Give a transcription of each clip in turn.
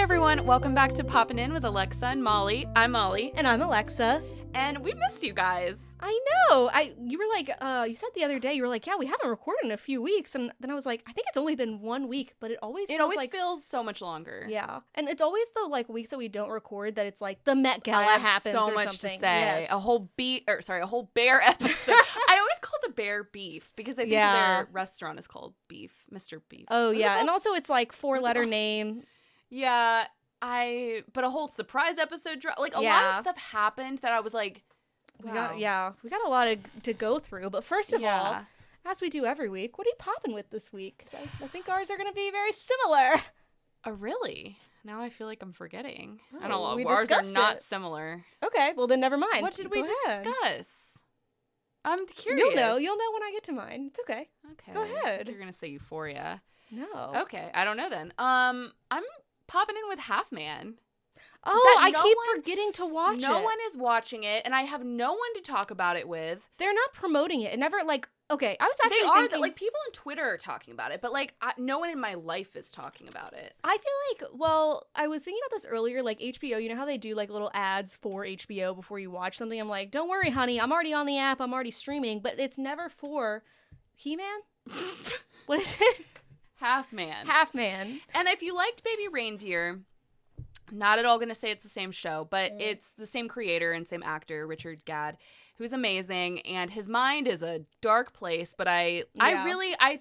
everyone, welcome back to Poppin' In with Alexa and Molly. I'm Molly. And I'm Alexa. And we missed you guys. I know. You were like, you said the other day, you were like, yeah, we haven't recorded in a few weeks. And then I was like, I think it's only been 1 week, but it always feels so much longer. Yeah. And it's always the like weeks that we don't record that it's like the Met Gala happens so or much something. to say. Yes. A whole bear episode. I always call the bear Beef because I think their restaurant is called Beef, Mr. Beef. Oh, yeah. And also it's like 4-letter name. Yeah. But a whole surprise episode, like a lot of stuff happened that I was like, wow. We got a lot to go through. But first of all, as we do every week, what are you popping with this week? Because I think ours are going to be very similar. Oh, really? Now I feel like I'm forgetting. Oh, I don't know. we Ours are not it. similar. Okay, well then never mind. What did we discuss? I'm curious. You'll know when I get to mine. It's okay. Okay. Go ahead. You're going to say Euphoria. No. Okay, I don't know then. I'm popping in with Half Man. Oh, I keep forgetting to watch it. No one is watching it, and I have no one to talk about it with. They're not promoting it. It never, okay, I was actually thinking... people on Twitter are talking about it, but, no one in my life is talking about it. I feel I was thinking about this earlier, HBO, you know how they do, little ads for HBO before you watch something? I'm like, don't worry, honey, I'm already on the app, I'm already streaming, but it's never for He-Man? What is it? Half Man. And if you liked Baby Reindeer... Not at all going to say it's the same show, but it's the same creator and same actor, Richard Gadd, who's amazing, and his mind is a dark place, but I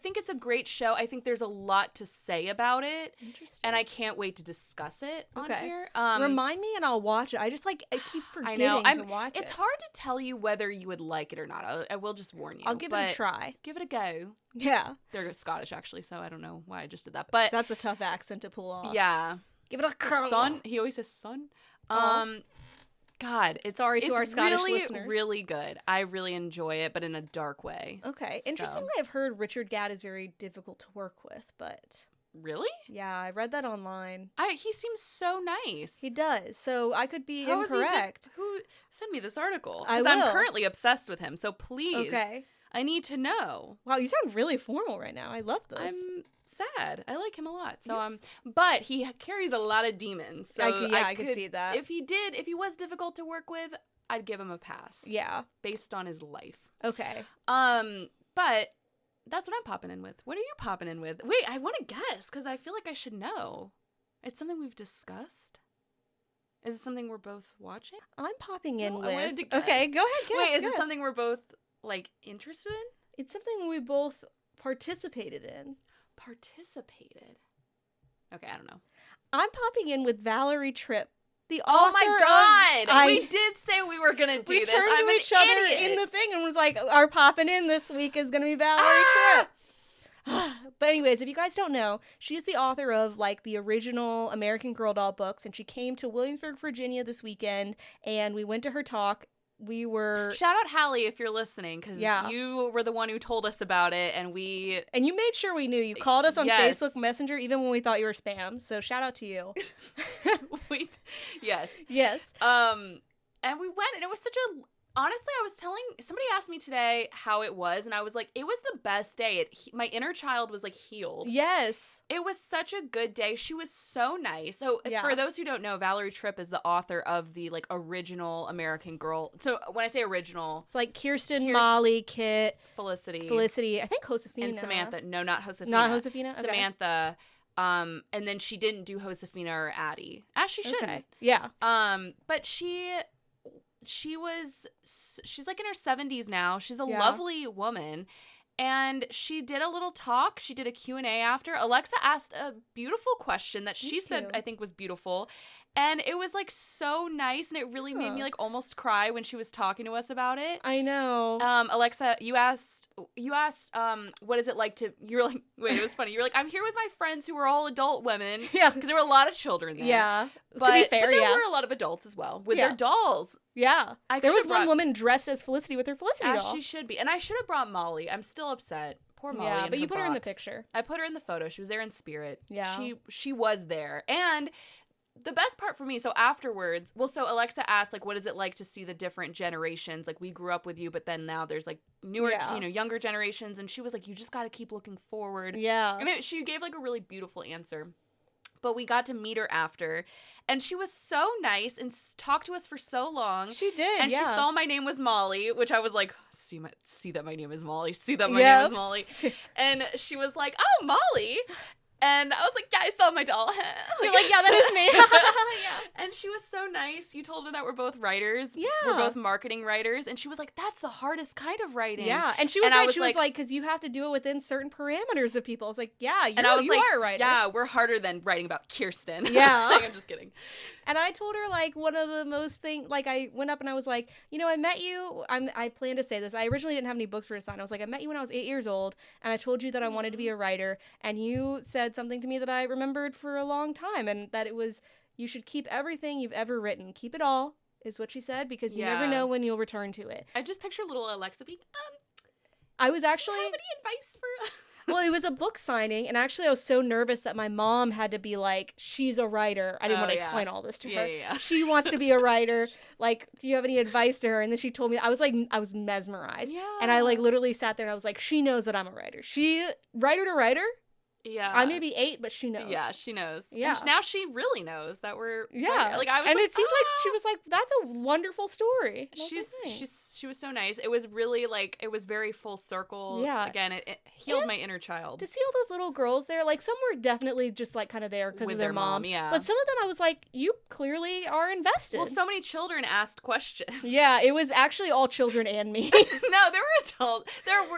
think it's a great show. I think there's a lot to say about it. Interesting. And I can't wait to discuss it on here. Remind me and I'll watch it. I just I keep forgetting to watch it. It's hard to tell you whether you would like it or not. I will just warn you. I'll give it a try. Give it a go. Yeah. They're Scottish, actually, so I don't know why I just did that. But that's a tough accent to pull off. Yeah. Give it a curl. Son. He always says son. God, it's sorry to our Scottish really, listeners. Really good. I really enjoy it, but in a dark way. Okay. Interestingly, I've heard Richard Gadd is very difficult to work with, but really? Yeah, I read that online. He seems so nice. He does. So I could be incorrect. Who send me this article? I will. Because I'm currently obsessed with him. So please. Okay. I need to know. Wow, you sound really formal right now. I love this. I'm sad. I like him a lot. So but he carries a lot of demons. So I could see that. If he was difficult to work with, I'd give him a pass. Yeah. Based on his life. Okay. But that's what I'm popping in with. What are you popping in with? Wait, I want to guess because I feel like I should know. It's something we've discussed. Is it something we're both watching? I'm popping in with. I wanted to guess. Okay, go ahead. Guess. Wait, is it something we're both interested in? It's something we both participated in. Participated? Okay, I don't know. I'm popping in with Valerie Tripp, the author. Oh my God! We did say we were gonna do this. We turned to each other in the thing and was like, "Our popping in this week is gonna be Valerie Tripp." But anyways, if you guys don't know, she's the author of the original American Girl doll books, and she came to Williamsburg, Virginia this weekend, and we went to her talk. Shout out Hallie if you're listening, because you were the one who told us about it, and you made sure we knew. You called us on Facebook Messenger even when we thought you were spam, so shout out to you. Yes. And we went, and it was honestly, somebody asked me today how it was, and I was like, it was the best day. My inner child was healed. Yes. It was such a good day. She was so nice. So for those who don't know, Valerie Tripp is the author of the original American Girl. So when I say original, it's Kirsten, Molly, Kit, Felicity, I think Josefina. And Samantha. No, not Josefina. Not Josefina? Okay. Samantha. And then she didn't do Josefina or Addie. As she shouldn't. Okay. Yeah. But she's in her 70s now. She's a lovely woman. And she did a little talk. She did a Q&A after. Alexa asked a beautiful question that she said I think was beautiful. And it was so nice, and it really made me almost cry when she was talking to us about it. I know. Alexa, you asked what is it like to, you were wait, it was funny. You were I'm here with my friends who were all adult women. Yeah. Because there were a lot of children there. Yeah. But, to be fair, but there were a lot of adults as well with their dolls. Yeah. There was one woman dressed as Felicity with her Felicity doll. As she should be. And I should have brought Molly. I'm still upset. Poor Molly. Yeah, but you put her in the picture. I put her in the photo. She was there in spirit. Yeah. She was there. And the best part for me, so afterwards, so Alexa asked, what is it like to see the different generations? We grew up with you, but then now there's, newer, younger generations. And she was you just got to keep looking forward. Yeah. And she gave, a really beautiful answer. but we got to meet her after. And she was so nice and talked to us for so long. She did, and yeah. she saw my name was Molly, which I was like, see that my name is Molly. See that my name is Molly. And she was like, oh, Molly. And I was like, yeah, I saw my doll. You're like, yeah, that is me. Yeah. And she was so nice. You told her that we're both writers. Yeah. We're both marketing writers. And she was like, that's the hardest kind of writing. Yeah. And she was right. She was like, because you have to do it within certain parameters of people. I was like, yeah, you are a writer. Yeah, we're harder than writing about Kirsten. Yeah. Like, I'm just kidding. And I told her, like, one of the most like, I went up and I was like, you know, I met you. I plan to say this. I originally didn't have any books for her to sign. I was like, I met you when I was 8 years old, and I told you that I wanted to be a writer, and you said something to me that I remembered for a long time, and that it was, you should keep everything you've ever written. Keep it all, is what she said, because you never know when you'll return to it. I just picture little Alexa being, I was actually... do you have any advice for... Well, it was a book signing, and actually I was so nervous that my mom had to be like, she's a writer. I didn't want to explain all this to her. Yeah. She wants to be a writer. Like, do you have any advice to her? And then she told me, I was mesmerized. Yeah. And I, like, literally sat there and I was like, she knows that I'm a writer. Writer to writer? Yeah. I may be 8, but she knows. Yeah, she knows. Yeah. And now she really knows that we're... Yeah. Like, I was and like, it seemed like she was like, that's a wonderful story. She was so nice. It was really, like, it was very full circle. Yeah. Again, it healed my inner child. To see all those little girls there, like, some were definitely just, like, kind of there because of their moms. Yeah. But some of them I was like, you clearly are invested. Well, so many children asked questions. Yeah, it was actually all children and me. No, there were adults.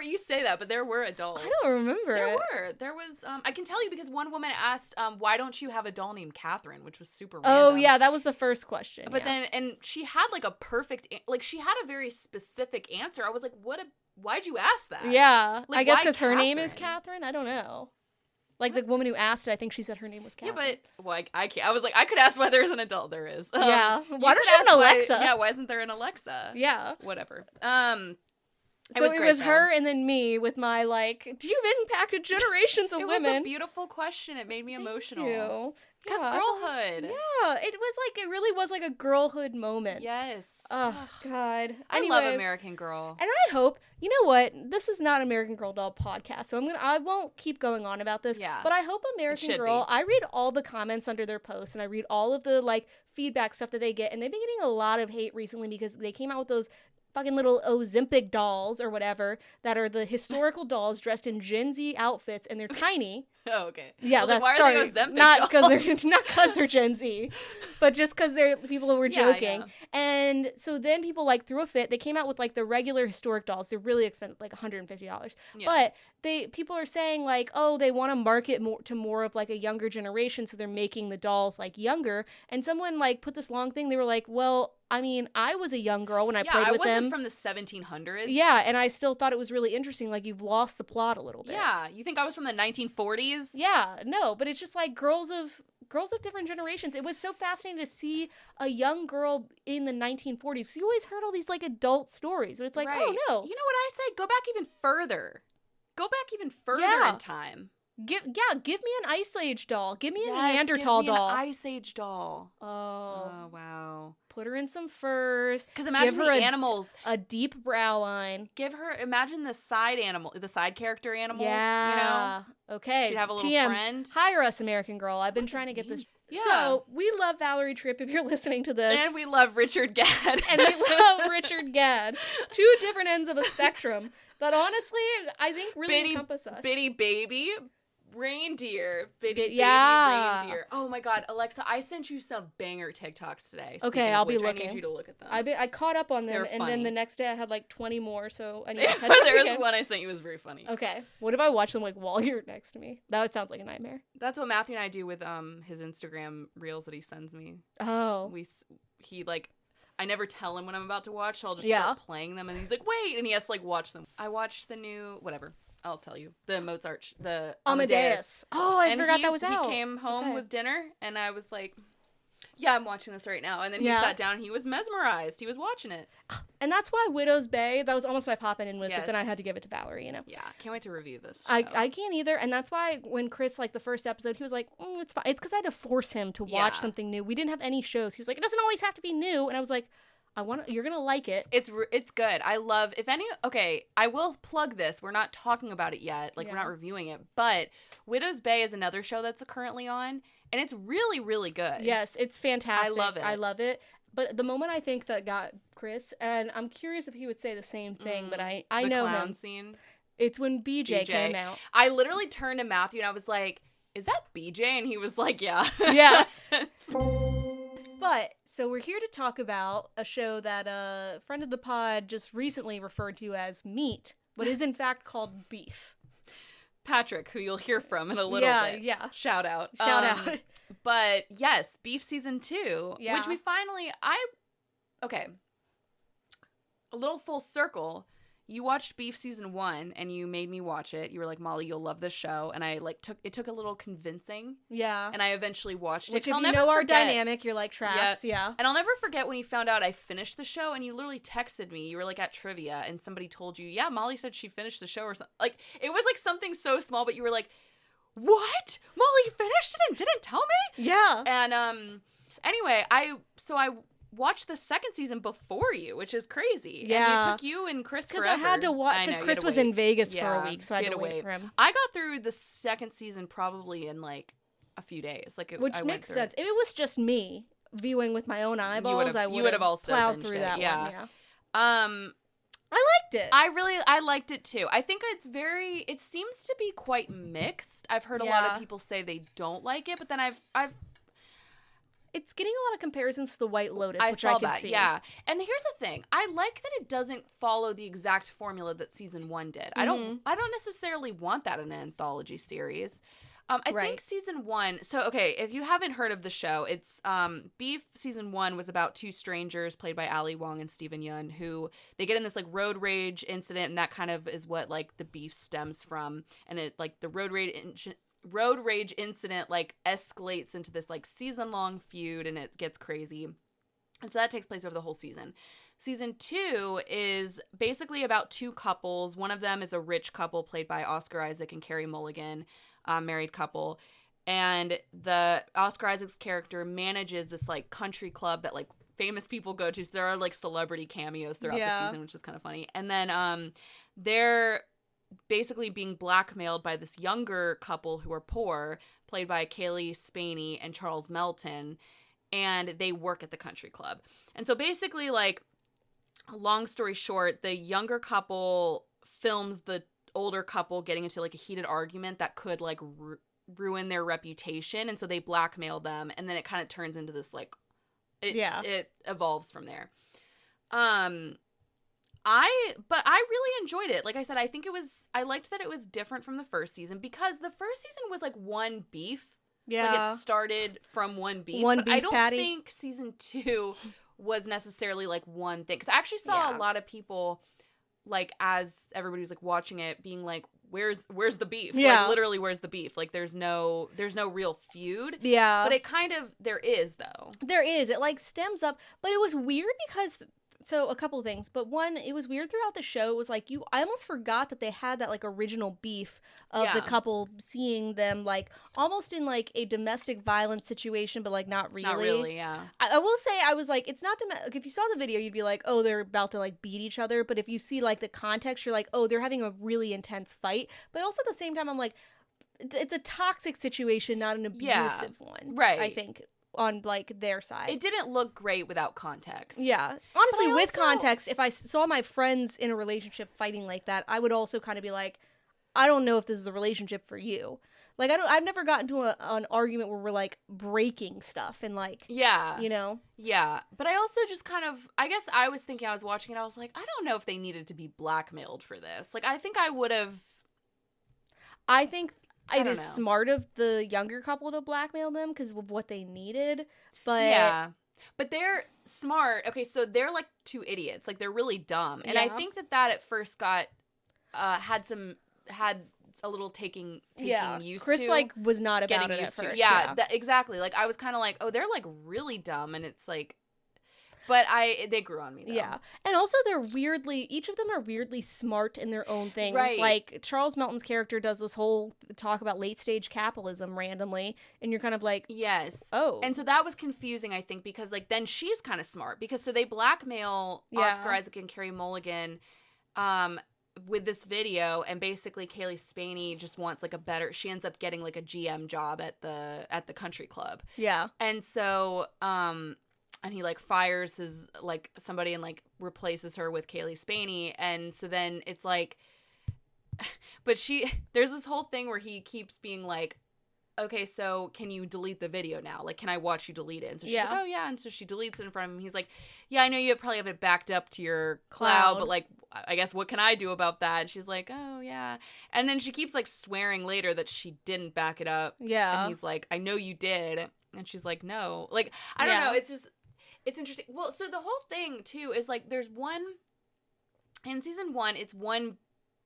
You say that, but there were adults. I don't remember There was, I can tell you because one woman asked, why don't you have a doll named Catherine, which was super random. Oh, yeah, that was the first question. But then, and she had like a perfect, like she had a very specific answer. I was like, why'd you ask that? Yeah, like, I guess because her name is Catherine. I don't know. Like the woman who asked it, I think she said her name was Catherine. Yeah, but well, I can't. I was like, I could ask why there's an adult. There is. Yeah. Why don't you have an Alexa? Why isn't there an Alexa? Yeah. Whatever. It was her and then me with my, like, you've impacted generations of women. It was a beautiful question. It made me emotional. Thank you. Because girlhood. Yeah, it really was like a girlhood moment. Yes. Oh, God. I love American Girl. And I hope, you know what, this is not American Girl Doll podcast, so I won't keep going on about this. Yeah. But I hope American Girl, I read all the comments under their posts, and I read all of the, like, feedback stuff that they get, and they've been getting a lot of hate recently because they came out with those fucking little Ozempic dolls or whatever that are the historical dolls dressed in Gen Z outfits, and they're tiny. Oh, okay. Yeah, that's like, why are they Ozempic not dolls? Not because they're Gen Z, but just because people were joking. Yeah. And so then people like threw a fit. They came out with like the regular historic dolls. They're really expensive, like $150. Yeah. But people are saying like, oh, they want to market more of like a younger generation, so they're making the dolls like younger. And someone like put this long thing. They were like, well, I mean, I was a young girl when I played with them. I wasn't from the 1700s. Yeah, and I still thought it was really interesting. Like, you've lost the plot a little bit. Yeah, you think I was from the 1940s? Yeah, no, but it's just like girls of different generations. It was so fascinating to see a young girl in the 1940s. You always heard all these like adult stories, but it's like, oh no. You know what I say? Go back even further. In time. Give me an Ice Age doll. Give me a Neanderthal doll. An Ice Age doll. Oh wow. Put her in some furs. Because imagine the animals. A deep brow line. Imagine the side character animals. Yeah. You know? Okay. She'd have a little TM, friend. Hire us, American Girl. I've been trying to get this. Yeah. So, we love Valerie Tripp if you're listening to this. And we love Richard Gadd. And we love Richard Gadd. 2 different ends of a spectrum that honestly, I think really encompass us. Bitty baby. Reindeer. Baby reindeer. Oh my God, Alexa, I sent you some banger TikToks today. Okay, I'll be looking. I need you to look at them. I caught up on them, and then the next day I had like 20 more, so I need to catch up There again. was one I sent you, was very funny. Okay. What if I watch them like while you're next to me? That sounds like a nightmare. That's what Matthew and I do with his Instagram reels that he sends me. Oh. I never tell him when I'm about to watch, so I'll just start playing them, and he's like, wait, and he has to like watch them. I watched the new, whatever. I'll tell you. The Mozart, the Amadeus. Oh, I forgot that was out. He came home with dinner, and I was like, yeah, I'm watching this right now. And then he sat down, and he was mesmerized. He was watching it. And that's why Widow's Bay, that was almost my popping in with, but then I had to give it to Valerie, you know? Yeah, can't wait to review this show. I can't either, and that's why when Chris, like, the first episode, he was like, it's fine. It's because I had to force him to watch something new. We didn't have any shows. He was like, it doesn't always have to be new. And I was like, You're gonna like it. It's good. I love I will plug this. We're not talking about it yet. We're not reviewing it, but Widow's Bay is another show that's currently on, and it's really, really good. Yes, it's fantastic. I love it. But the moment I think that got Chris, and I'm curious if he would say the same thing, but I know the clown him. Scene. It's when BJ came out. I literally turned to Matthew and I was like, "Is that BJ?" And he was like, "Yeah." Yeah. But, so we're here to talk about a show that a friend of the pod just recently referred to as Meat, but is in fact called Beef. Patrick, who you'll hear from in a little bit. Yeah. Shout out. But yes, Beef Season 2, which we finally, okay, a little full circle. You watched Beef Season 1 and you made me watch it. You were like, Molly, you'll love this show. And I it took a little convincing. Yeah. And I eventually watched it. Which, if you know our dynamic, you're like, Traps, yeah. And I'll never forget when you found out I finished the show and you literally texted me. You were like at trivia and somebody told you, yeah, Molly said she finished the show or something. Like, it was like something so small, but you were like, what? Molly finished it and didn't tell me? Yeah. And anyway, I watched the second season before you, which is crazy. Yeah. And it took you and Chris forever. Because I had to watch, because Chris was in Vegas for a week, so I had to wait for him. I got through the second season probably in like a few days. Which makes sense. If it was just me viewing with my own eyeballs, I would have also plowed through that one. Yeah. I liked it. I liked it too. I think it seems to be quite mixed. I've heard a lot of people say they don't like it, but then it's getting a lot of comparisons to The White Lotus, which I can that, see. Yeah. And here's the thing. I like that it doesn't follow the exact formula that season 1 did. I don't necessarily want that in an anthology series. I think season 1, so okay, if you haven't heard of the show, it's Beef Season 1 was about two strangers played by Ali Wong and Steven Yeun who they get in this like road rage incident, and that kind of is what like the beef stems from, and it like the road rage incident like escalates into this like season-long feud, and it gets crazy. And so that takes place over the whole season. Season 2 is basically about two couples. One of them is a rich couple played by Oscar Isaac and Carey Mulligan, married couple. And the Oscar Isaac's character manages this like country club that like famous people go to. So there are like celebrity cameos throughout the season, which is kind of funny. And then they're basically being blackmailed by this younger couple who are poor, played by Kaylee Spaney and Charles Melton, and they work at the country club. And so basically, like, long story short, the younger couple films the older couple getting into like a heated argument that could like ruin their reputation, and so they blackmail them, and then it kind of turns into this like it evolves from there. But I really enjoyed it. Like I said, I liked that it was different from the first season, because the first season was like one beef. Yeah. Like it started from one beef. But I don't think season 2 was necessarily like one thing. Because I actually saw a lot of people, like, as everybody was like watching it, being like, where's the beef? Yeah. Like, literally, where's the beef? Like, there's no real feud. Yeah. But it kind of, there is, though. There is. It like stems up. But it was weird because, so a couple of things, but one, it was weird throughout the show. It was like I almost forgot that they had that like original beef of the couple, seeing them like almost in like a domestic violence situation, but like not really. Not really, yeah. I will say, I was like, it's not like, if you saw the video, you'd be like, oh, they're about to like beat each other. But if you see like the context, you're like, oh, they're having a really intense fight. But also at the same time, I'm like, it's a toxic situation, not an abusive one. Right. I think. On like their side, it didn't look great without context. Yeah, honestly, with context, if I saw my friends in a relationship fighting like that, I would also kind of be like, I don't know if this is the relationship for you. Like, I've never gotten to an argument where we're like breaking stuff and like, you know. Yeah, but I also just kind of, I guess I was thinking, I was watching it, I was like, I don't know if they needed to be blackmailed for this. Like, I think I would have. I think it is smart of the younger couple to blackmail them because of what they needed, but yeah, but they're smart. Okay, so they're like two idiots, like they're really dumb, and I think that at first got had a little taking used Chris, to. Chris like was not about it at first. Yeah. Exactly. Like I was kind of like, oh, they're like really dumb, and it's like, But they grew on me, though. Yeah. And also each of them are weirdly smart in their own things. Right. Like, Charles Melton's character does this whole talk about late-stage capitalism randomly, and you're kind of like, yes. Oh. And so that was confusing, I think, because, like, then she's kind of smart. Because so they blackmail Oscar Isaac and Carey Mulligan with this video, and basically Kaylee Spaney just wants, like, she ends up getting, like, a GM job at the country club. Yeah. And so, and he, like, fires his, like, somebody and, like, replaces her with Kaylee Spaney. And so then it's like, but there's this whole thing where he keeps being like, okay, so can you delete the video now? Like, can I watch you delete it? And so she's like, oh, yeah. And so she deletes it in front of him. He's like, yeah, I know you probably have it backed up to your cloud, but, like, I guess what can I do about that? And she's like, oh, yeah. And then she keeps, like, swearing later that she didn't back it up. Yeah. And he's like, I know you did. And she's like, no. Like, I don't know. It's just, it's interesting. Well, so the whole thing, too, is, like, in season 1,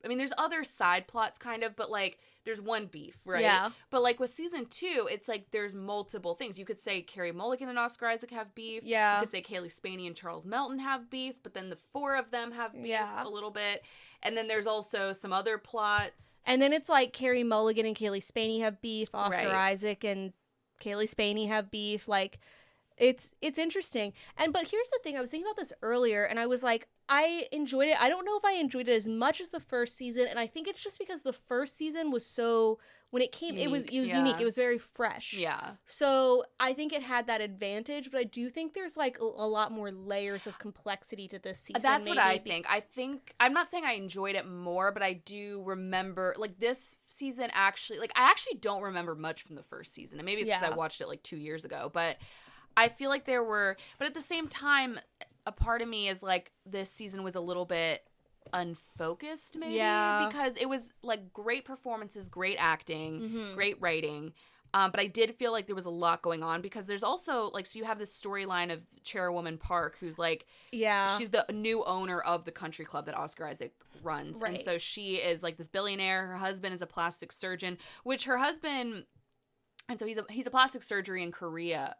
there's other side plots, kind of, but, like, there's one beef, right? Yeah. But, like, with season 2, it's, like, there's multiple things. You could say Carey Mulligan and Oscar Isaac have beef. Yeah. You could say Kaylee Spaney and Charles Melton have beef, but then the 4 of them have beef a little bit. And then there's also some other plots. And then it's, like, Carey Mulligan and Kaylee Spaney have beef. Oscar Isaac and Kaylee Spaney have beef. Like, it's interesting. But here's the thing. I was thinking about this earlier, and I was like, I enjoyed it. I don't know if I enjoyed it as much as the first season, and I think it's just because the first season was so, when it came, unique. it was unique. It was very fresh. Yeah. So I think it had that advantage, but I do think there's, like, a lot more layers of complexity to this season. That's what I think. I'm not saying I enjoyed it more, but I do remember, like, this season actually, like, I actually don't remember much from the first season, and maybe it's because I watched it, like, 2 years ago, but I feel like but at the same time, a part of me is like, this season was a little bit unfocused, maybe, because it was, like, great performances, great acting, great writing, but I did feel like there was a lot going on, because there's also, like, so you have this storyline of Chairwoman Park, who's, like, she's the new owner of the country club that Oscar Isaac runs, and so she is, like, this billionaire. Her husband is a plastic surgeon, and so he's a plastic surgeon in Korea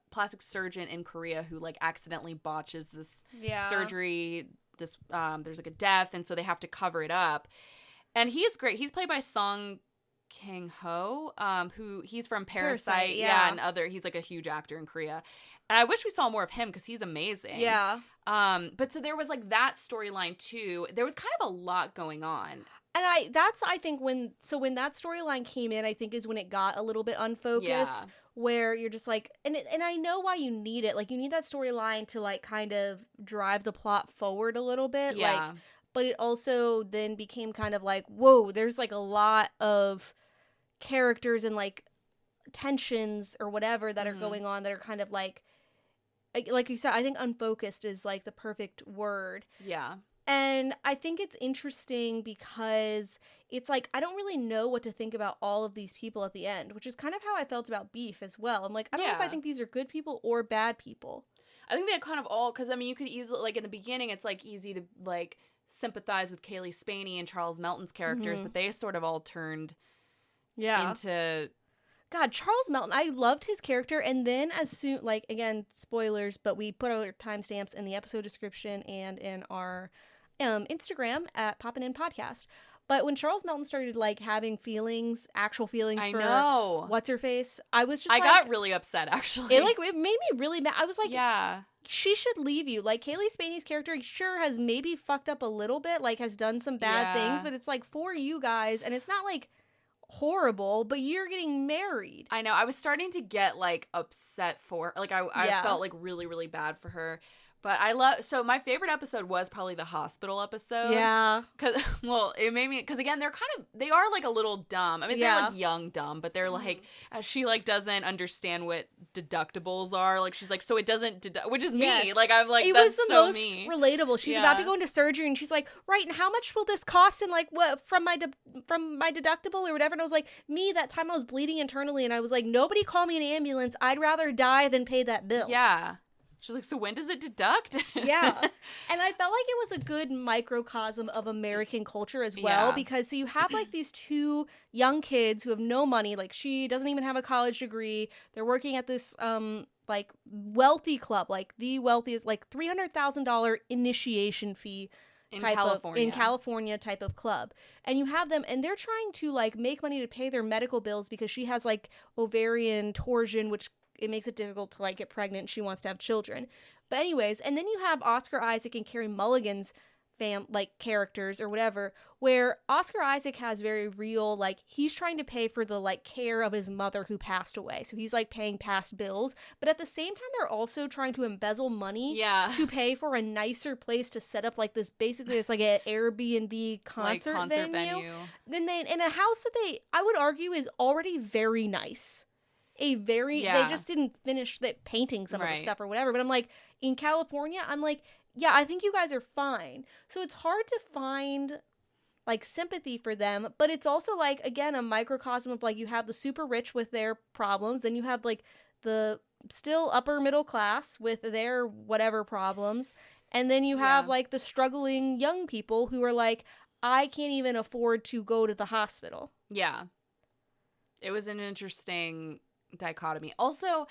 who, like, accidentally botches this surgery. There's, like, a death, and so they have to cover it up. And he is great. He's played by Song Kang-ho, who he's from Parasite. And he's, like, a huge actor in Korea. And I wish we saw more of him, because he's amazing. Yeah. But so there was, like, that storyline too. There was kind of a lot going on. And I think when that storyline came in, I think is when it got a little bit unfocused, where you're just like, and I know why you need it. Like, you need that storyline to, like, kind of drive the plot forward a little bit. Yeah. Like, but it also then became kind of like, whoa, there's, like, a lot of characters and, like, tensions or whatever that are going on that are kind of like you said, I think unfocused is, like, the perfect word. Yeah. And I think it's interesting because it's like, I don't really know what to think about all of these people at the end, which is kind of how I felt about Beef as well. I'm like, I don't know if I think these are good people or bad people. I think they kind of all, because, I mean, you could easily, like, in the beginning, it's, like, easy to, like, sympathize with Kaylee Spaney and Charles Melton's characters, but they sort of all turned into... God, Charles Melton, I loved his character, and then as soon, like, again, spoilers, but we put our timestamps in the episode description and in our Instagram at Poppin' In Podcast. But when Charles Melton started, like, having actual feelings for what's-her-face, I was just, I got really upset, actually. It made me really mad. I was like, she should leave you. Like, Kaylee Spaney's character, sure, has maybe fucked up a little bit, like, has done some bad things, but it's, like, for you guys, and it's not, like, horrible, but you're getting married. I know. I was starting to get, like, upset for, like, I felt, like, really, really bad for her. But so my favorite episode was probably the hospital episode. Yeah. Well, it made me, because again, they are, like, a little dumb. I mean, they're, like, young dumb, but they're, like, she, like, doesn't understand what deductibles are. Like, she's like, so it doesn't which is me. Like, I'm like, that's so me. It was the most relatable. She's about to go into surgery, and she's like, right, and how much will this cost? And, like, what, from my deductible or whatever? And I was like, me, that time I was bleeding internally, and I was like, nobody call me an ambulance. I'd rather die than pay that bill. Yeah. She's like, so when does it deduct? Yeah. And I felt like it was a good microcosm of American culture as well, because so you have, like, these two young kids who have no money. Like, she doesn't even have a college degree. They're working at this like wealthy club, like the wealthiest, like $300,000 initiation fee in California type of club. And you have them, and they're trying to like make money to pay their medical bills because she has like ovarian torsion, which it makes it difficult to like get pregnant. She wants to have children. But anyways, and then you have Oscar Isaac and Carey Mulligan's like characters or whatever, where Oscar Isaac has very real, like, he's trying to pay for the like care of his mother who passed away, so he's like paying past bills, but at the same time they're also trying to embezzle money to pay for a nicer place to set up like this, basically it's like an Airbnb concert venue. Then they in a house that I would argue is already very nice. They just didn't finish painting some of the stuff or whatever, but I'm like, in California, I'm like, yeah, I think you guys are fine. So it's hard to find like sympathy for them, but it's also like, again, a microcosm of like, you have the super rich with their problems, then you have like the still upper middle class with their whatever problems, and then you have like the struggling young people who are like, I can't even afford to go to the hospital. Yeah. It was an interesting dichotomy. Also,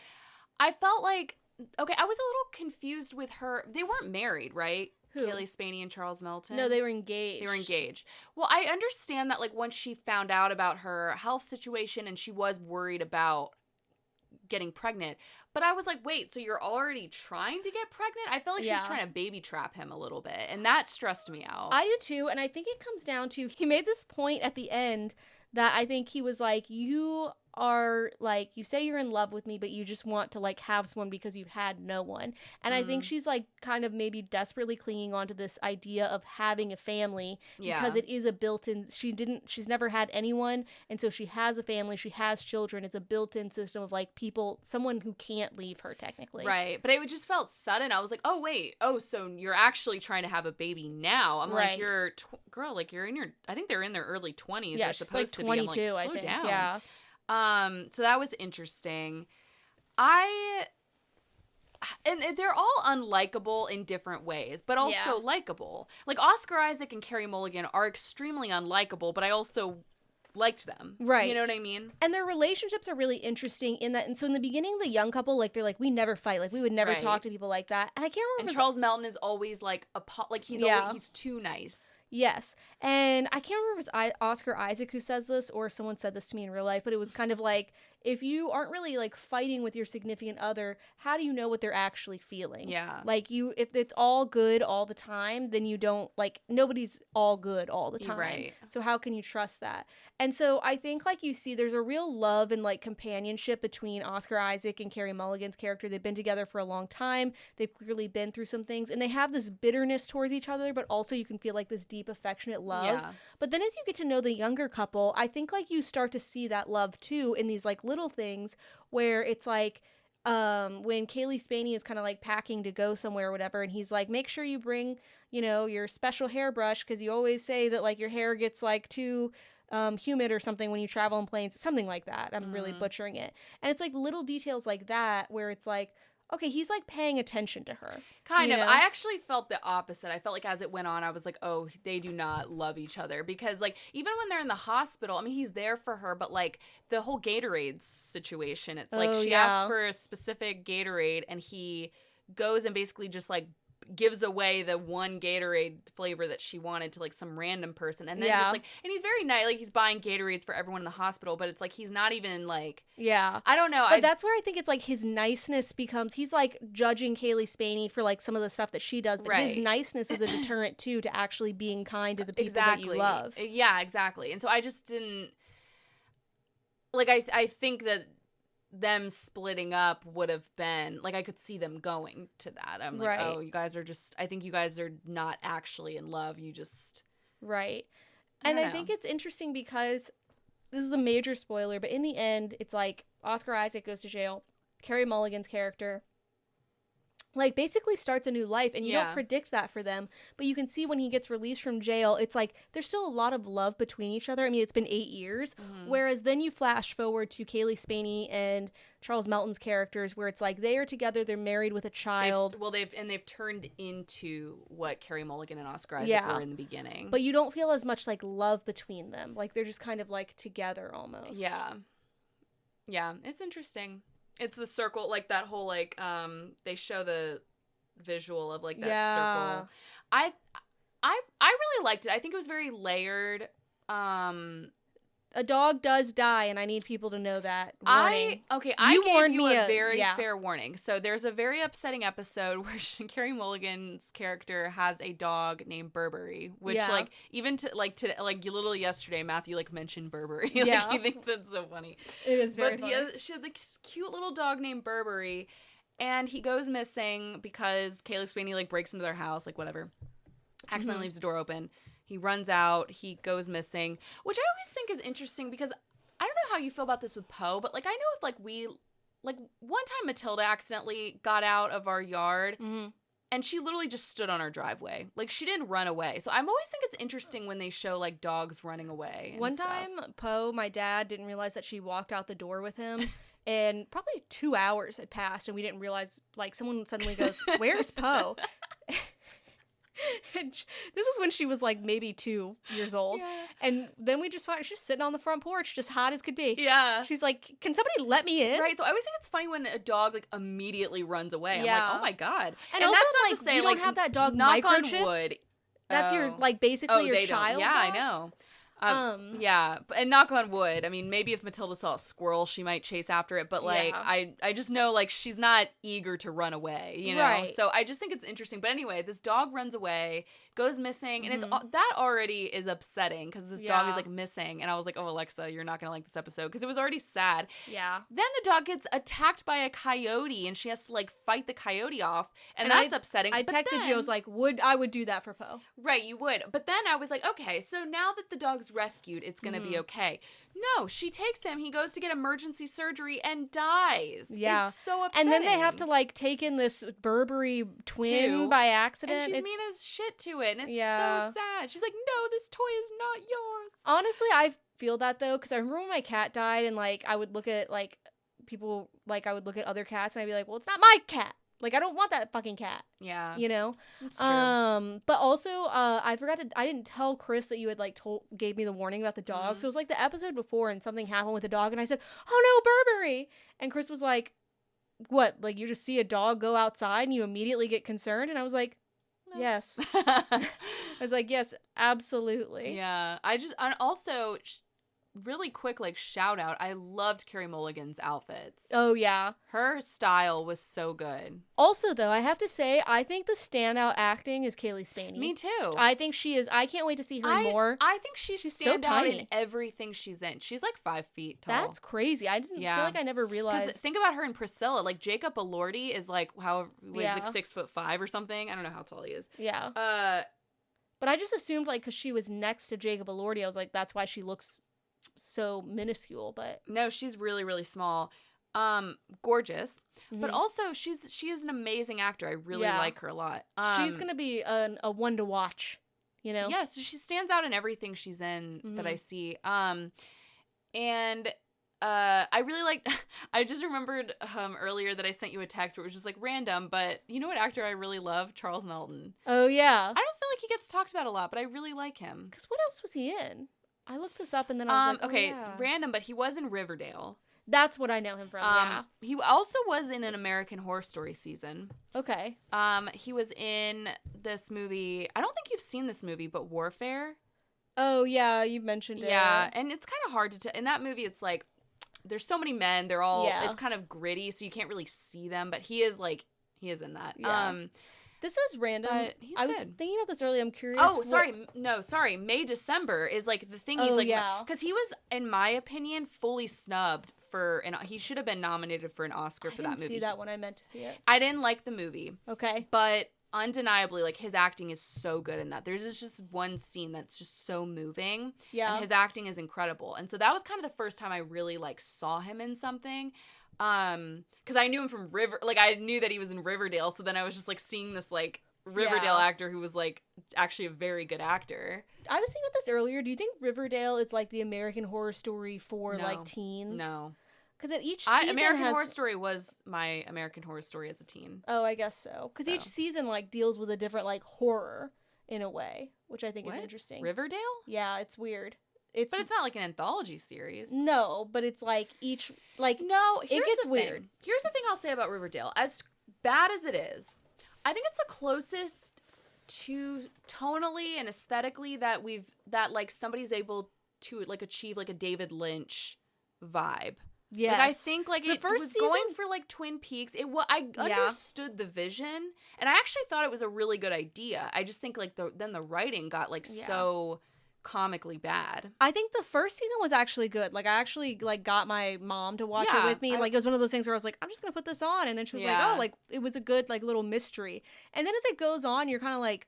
I felt like, okay, I was a little confused with her. They weren't married, right? Who? Kaylee Spaney and Charles Melton. No, they were engaged. Well, I understand that, like, once she found out about her health situation and she was worried about getting pregnant, but I was like, wait, so you're already trying to get pregnant? I felt like she's trying to baby trap him a little bit, and that stressed me out. I do too, and I think it comes down to, he made this point at the end that I think he was like, you are like, you say you're in love with me, but you just want to like have someone because you've had no one. And I think she's like kind of maybe desperately clinging on to this idea of having a family because it is a built-in, she's never had anyone, and so she has a family, she has children. It's a built-in system of like someone who can't leave her technically. Right. But it just felt sudden. I was like, oh wait, so you're actually trying to have a baby now. I'm like, you're girl, like you're in your, I think they're in their early 20s. Yeah, they're she's supposed like 22, to be. I'm like, I think. down. Yeah. So that was interesting. And they're all unlikable in different ways, but also likable. Like Oscar Isaac and Carey Mulligan are extremely unlikable, but I also liked them. Right. You know what I mean? And their relationships are really interesting in that. And so in the beginning, the young couple, like, they're like, we never fight. Like, we would never talk to people like that. And I can't remember. And Charles Melton is always like, he's too nice. Yes. And I can't remember if it's Oscar Isaac who says this or someone said this to me in real life, but it was kind of like, if you aren't really like fighting with your significant other, how do you know what they're actually feeling? Yeah. Like if it's all good all the time, then you don't, like, nobody's all good all the time. Right. So how can you trust that? And so I think like you see there's a real love and like companionship between Oscar Isaac and Carey Mulligan's character. They've been together for a long time. They've clearly been through some things, and they have this bitterness towards each other, but also you can feel like this deep affectionate love. Yeah. But then as you get to know the younger couple, I think like you start to see that love too in these like little things where it's like when Kaylee Spaney is kind of like packing to go somewhere or whatever, and he's like, make sure you bring, your special hairbrush because you always say that like your hair gets like too humid or something when you travel in planes, something like that. I'm really butchering it. And it's like little details like that where it's like, okay, he's like paying attention to her. Kind of. I actually felt the opposite. I felt like as it went on, I was like, oh, they do not love each other. Because like, even when they're in the hospital, I mean, he's there for her, but like the whole Gatorade situation, it's like she asks for a specific Gatorade and he goes and basically just like gives away the one Gatorade flavor that she wanted to like some random person, and then just like, and he's very nice, like he's buying Gatorades for everyone in the hospital, but it's like he's not even like, I don't know, but that's where I think it's like his niceness becomes, he's like judging Kaylee Spaney for like some of the stuff that she does, but his niceness is a deterrent too to actually being kind to the people that you love. Yeah, exactly. And so I just didn't like, I think that them splitting up would have been like, I could see them going to that. I'm like, oh, you guys are just, I think you guys are not actually in love. You just. Right. And I think it's interesting because this is a major spoiler, but in the end, it's like Oscar Isaac goes to jail. Carey Mulligan's character like basically starts a new life, and you don't predict that for them, but you can see when he gets released from jail, it's like there's still a lot of love between each other. I mean, it's been 8 years, whereas then you flash forward to Kaylee Spaney and Charles Melton's characters where it's like they are together, they're married with a child. They've turned into what Carey Mulligan and Oscar Isaac were in the beginning. But you don't feel as much like love between them. Like they're just kind of like together almost. Yeah. Yeah, it's interesting. It's the circle, like that whole like they show the visual of like that circle. I really liked it. I think it was very layered. A dog does die, and I need people to know that. Warning. I gave you a very fair warning. So there's a very upsetting episode where Carey Mulligan's character has a dog named Burberry, which like even to like literally yesterday, Matthew like mentioned Burberry. Like he thinks it's so funny. It is very funny. She had this cute little dog named Burberry, and he goes missing because Kaylee Sweeney like breaks into their house, like whatever, accidentally leaves the door open. He runs out. He goes missing, which I always think is interesting because I don't know how you feel about this with Poe, but like I know if like we like one time Matilda accidentally got out of our yard and she literally just stood on our driveway. Like she didn't run away. So I always think it's interesting when they show like dogs running away. One time Poe, my dad, didn't realize that she walked out the door with him. And probably 2 hours had passed and we didn't realize, like someone suddenly goes, "Where's Poe?" And this was when she was like maybe 2 years old. And then we just found her just sitting on the front porch, just hot as could be. She's like, "Can somebody let me in?" Right. So I always think it's funny when a dog like immediately runs away. I'm like, oh my God. And also that's not to say, you don't have that dog knock microchipped. On wood. That's your like basically your child. Yeah, dog? I know. Yeah, and knock on wood. I mean, maybe if Matilda saw a squirrel, she might chase after it. But like, I just know like she's not eager to run away, you know. Right. So I just think it's interesting. But anyway, this dog runs away, goes missing, and it's that already is upsetting because this dog is like missing. And I was like, oh Alexa, you're not gonna like this episode because it was already sad. Yeah. Then the dog gets attacked by a coyote, and she has to like fight the coyote off, and that's upsetting. I texted you. I was like, I would do that for Poe. Right, you would. But then I was like, okay, so now that the dog's rescued, it's gonna be okay. No, she takes him. He goes to get emergency surgery and dies. Yeah, it's so upsetting. And then they have to like take in this Burberry twin by accident. And she's mean as shit to it, and it's so sad. She's like, "No, this toy is not yours." Honestly, I feel that though, because I remember when my cat died, and like I would look at like people, like I would look at other cats, and I'd be like, "Well, it's not my cat." Like, I don't want that fucking cat. Yeah. You know? That's true. But also, I didn't tell Chris that you had, like, gave me the warning about the dog. So it was, like, the episode before and something happened with the dog. And I said, "Oh, no, Burberry." And Chris was like, "What? Like, you just see a dog go outside and you immediately get concerned?" And I was like, no. Yes. I was like, yes, absolutely. Yeah. And also... really quick, like, shout out. I loved Carey Mulligan's outfits. Oh, yeah. Her style was so good. Also, though, I have to say, I think the standout acting is Kaylee Spaney. Me too. I think she is. I can't wait to see her more. I think she's so tiny in everything she's in. She's like 5 feet tall. That's crazy. I didn't feel like I never realized. Think about her and Priscilla. Like, Jacob Elordi is like, he's like 6'5" or something. I don't know how tall he is. Yeah. But I just assumed, like, because she was next to Jacob Elordi, I was like, that's why she looks so minuscule. But no, she's really, really small. Gorgeous, but also she is an amazing actor. I really like her a lot. She's gonna be a one to watch, you know. Yeah, so she stands out in everything she's in that I see. And I really liked. I just remembered earlier that I sent you a text where it was just like random, but you know what actor I really love? Charles Melton. Oh yeah. I don't feel like he gets talked about a lot, but I really like him. Because what else was he in? I looked this up and then I was like, okay, random, but he was in Riverdale. That's what I know him from, yeah. He also was in an American Horror Story season. Okay. He was in this movie. I don't think you've seen this movie, but Warfare. Oh, yeah, you mentioned it. Yeah, and it's kind of hard to tell. In that movie, it's like, there's so many men. They're all, it's kind of gritty, so you can't really see them, but he is in that. Yeah. This is random. I was thinking about this earlier. I'm curious. Oh, sorry. May, December is like the thing. He's like, because he was, in my opinion, fully snubbed he should have been nominated for an Oscar for that movie. I didn't see that when I meant to see it. I didn't like the movie. Okay. But undeniably, like, his acting is so good in that. There's just one scene that's just so moving. Yeah. And his acting is incredible. And so that was kind of the first time I really, like, saw him in something. Because I knew him from I knew that he was in Riverdale, so then I was just, like, seeing this, like, Riverdale actor who was, like, actually a very good actor. I was thinking about this earlier. Do you think Riverdale is, like, the American Horror Story for, like, teens? No. Because at each season Horror Story was my American Horror Story as a teen. Oh, I guess so. Because each season, like, deals with a different, like, horror in a way, which I think is interesting. Riverdale? Yeah, it's weird. it's not like an anthology series. No, but it's like each no. It gets weird. Here's the thing I'll say about Riverdale. As bad as it is, I think it's the closest to tonally and aesthetically that like somebody's able to like achieve like a David Lynch vibe. Yes. Like I think like it was going for like Twin Peaks. I understood the vision, and I actually thought it was a really good idea. I just think like then the writing got like so comically bad. I think the first season was actually good. Like I actually like got my mom to watch it with me. Like it was one of those things where I was like, I'm just gonna put this on, and then she was like, oh, like it was a good like little mystery. And then as it goes on, you're kind of like,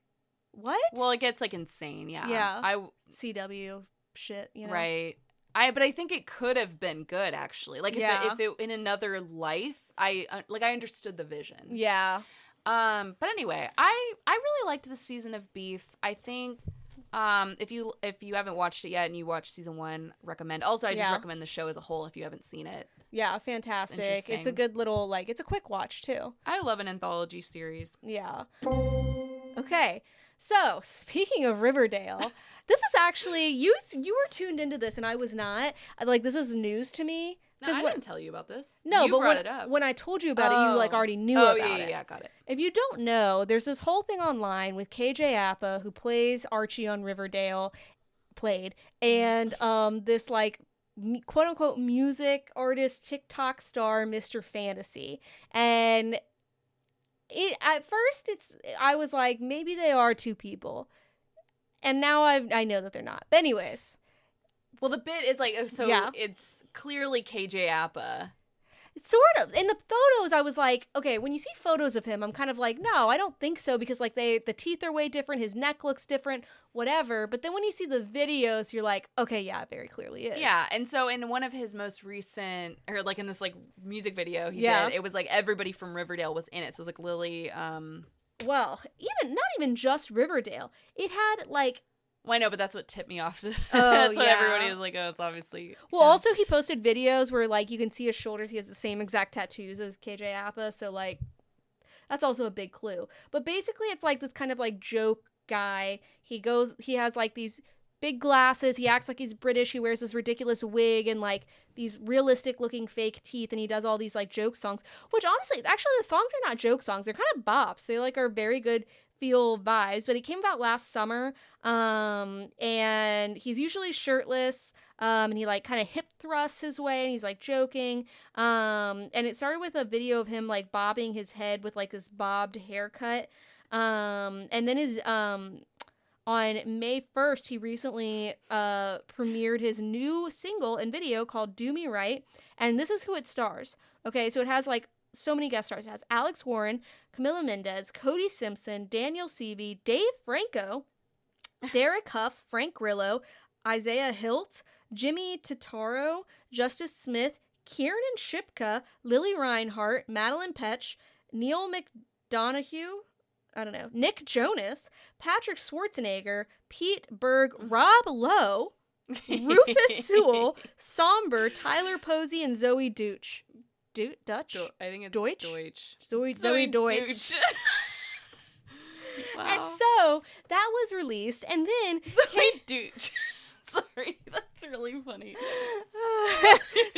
what? Well, it gets like insane. Yeah. CW shit. You know. Right. But I think it could have been good actually. Like if it in another life, I understood the vision. Yeah. But anyway, I really liked this season of Beef. I think if you haven't watched it yet and you watched season 1, recommend. Also, I just recommend the show as a whole if you haven't seen it. Yeah, fantastic. It's a good little like it's a quick watch too. I love an anthology series. Yeah. Okay. So, speaking of Riverdale, this is actually you were tuned into this and I was not. Like this is news to me. No, I didn't tell you about this. No, you but brought it up. When I told you about it, you like already knew about it. Yeah, got it. If you don't know, there's this whole thing online with KJ Apa, who plays Archie on Riverdale, and this like quote unquote music artist TikTok star Mr. Fantasy. And at first I was like, maybe they are two people. And now I know that they're not. But anyways. Well, the bit is like, it's clearly KJ Apa. Sort of. In the photos, I was like, okay, when you see photos of him, I'm kind of like, no, I don't think so, because like the teeth are way different, his neck looks different, whatever. But then when you see the videos, you're like, okay, yeah, it very clearly is. Yeah, and so in one of his most recent, or like in this like music video he did, it was like everybody from Riverdale was in it. So it was like Lily. Well, not even just Riverdale. It had like. Well, I know, but that's what tipped me off to. That's what everybody was like, oh, it's obviously. Well, also he posted videos where like you can see his shoulders. He has the same exact tattoos as KJ Apa, so like that's also a big clue. But basically, it's like this kind of like joke guy. He has like these big glasses. He acts like he's British. He wears this ridiculous wig and like these realistic looking fake teeth, and he does all these like joke songs. Which honestly, actually, the songs are not joke songs. They're kind of bops. They like are very good. Feel vibes, but he came out last summer, and he's usually shirtless, and he like kind of hip thrusts his way, and he's like joking, and it started with a video of him like bobbing his head with like this bobbed haircut, and then his on May 1st he recently premiered his new single and video called Do Me Right, and this is who it stars. Okay, so it has like so many guest stars. It has Alex Warren, Camila Mendez, Cody Simpson, Daniel Seavey, Dave Franco, Derek Huff, Frank Grillo, Isaiah Hilt, Jimmy Totaro, Justice Smith, Kieran Shipka, Lily Reinhart, Madeline Petch, Neil McDonough, Nick Jonas, Patrick Schwarzenegger, Pete Berg, Rob Lowe, Rufus Sewell, Somber, Tyler Posey, and Zoe Deutsch. Dutch? I think it's Deutsch. Zoe Deutsch. Wow. And so that was released, and then Zoe Deutsch. Sorry, that's really funny.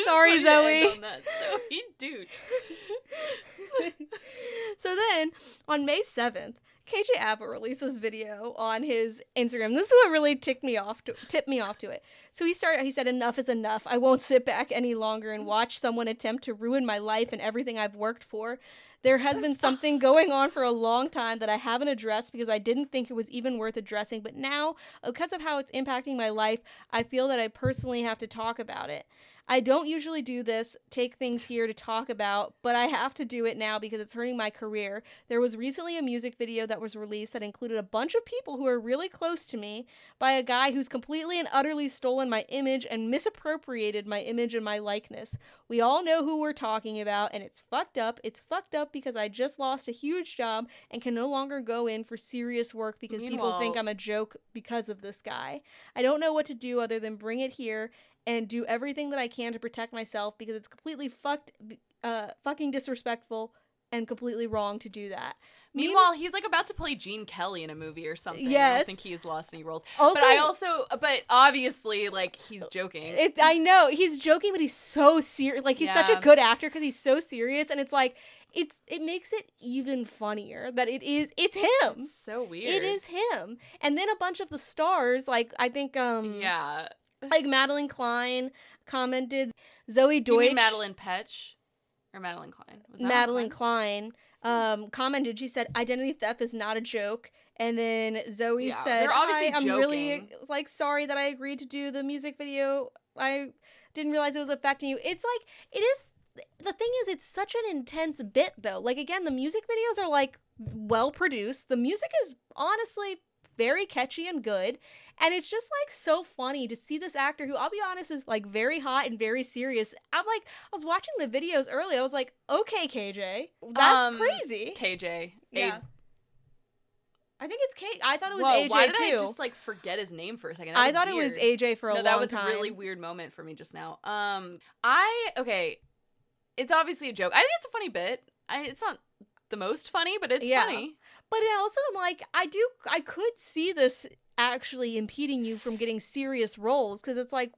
Sorry, Zoe. Zoe Deutsch. So then, on May 7th, KJ Apa released this video on his Instagram. This is what really tipped me off to it. So he said, enough is enough. I won't sit back any longer and watch someone attempt to ruin my life and everything I've worked for. There has been something going on for a long time that I haven't addressed because I didn't think it was even worth addressing. But now, because of how it's impacting my life, I feel that I personally have to talk about it. I don't usually do this, take things here to talk about, but I have to do it now because it's hurting my career. There was recently a music video that was released that included a bunch of people who are really close to me by a guy who's completely and utterly stolen my image and misappropriated my image and my likeness. We all know who we're talking about, and it's fucked up. It's fucked up because I just lost a huge job and can no longer go in for serious work because people think I'm a joke because of this guy. I don't know what to do other than bring it here and do everything that I can to protect myself because it's completely fucking disrespectful and completely wrong to do that. Meanwhile, he's like about to play Gene Kelly in a movie or something. Yes. I don't think he's lost any roles. Also, but obviously, like, he's joking. I know he's joking, but he's so serious. Like, he's such a good actor because he's so serious, and it's like it makes it even funnier that it's him. It's so weird. It is him, and then a bunch of the stars, like I think, like Madeline Klein commented, Zoe Deutsch. Do you mean Madeline Petch or Madeline Klein? Was Madeline Klein. Commented, she said, identity theft is not a joke. And then Zoe said, hi, I'm really like sorry that I agreed to do the music video. I didn't realize it was affecting you. It's like, it is, the thing is, it's such an intense bit though. Like, again, the music videos are like well produced. The music is honestly very catchy and good. And it's just like so funny to see this actor who, I'll be honest, is like very hot and very serious. I was watching the videos early. I was like, okay, KJ, that's crazy. KJ. Yeah. I think it's Kate. I thought it was AJ why did too. I just like forget his name for a second? I thought it was AJ for a long time. No, that was a really weird moment for me just now. It's obviously a joke. I think it's a funny bit. It's not the most funny, but it's funny. But also, I'm like, I could see this actually impeding you from getting serious roles, because it's like,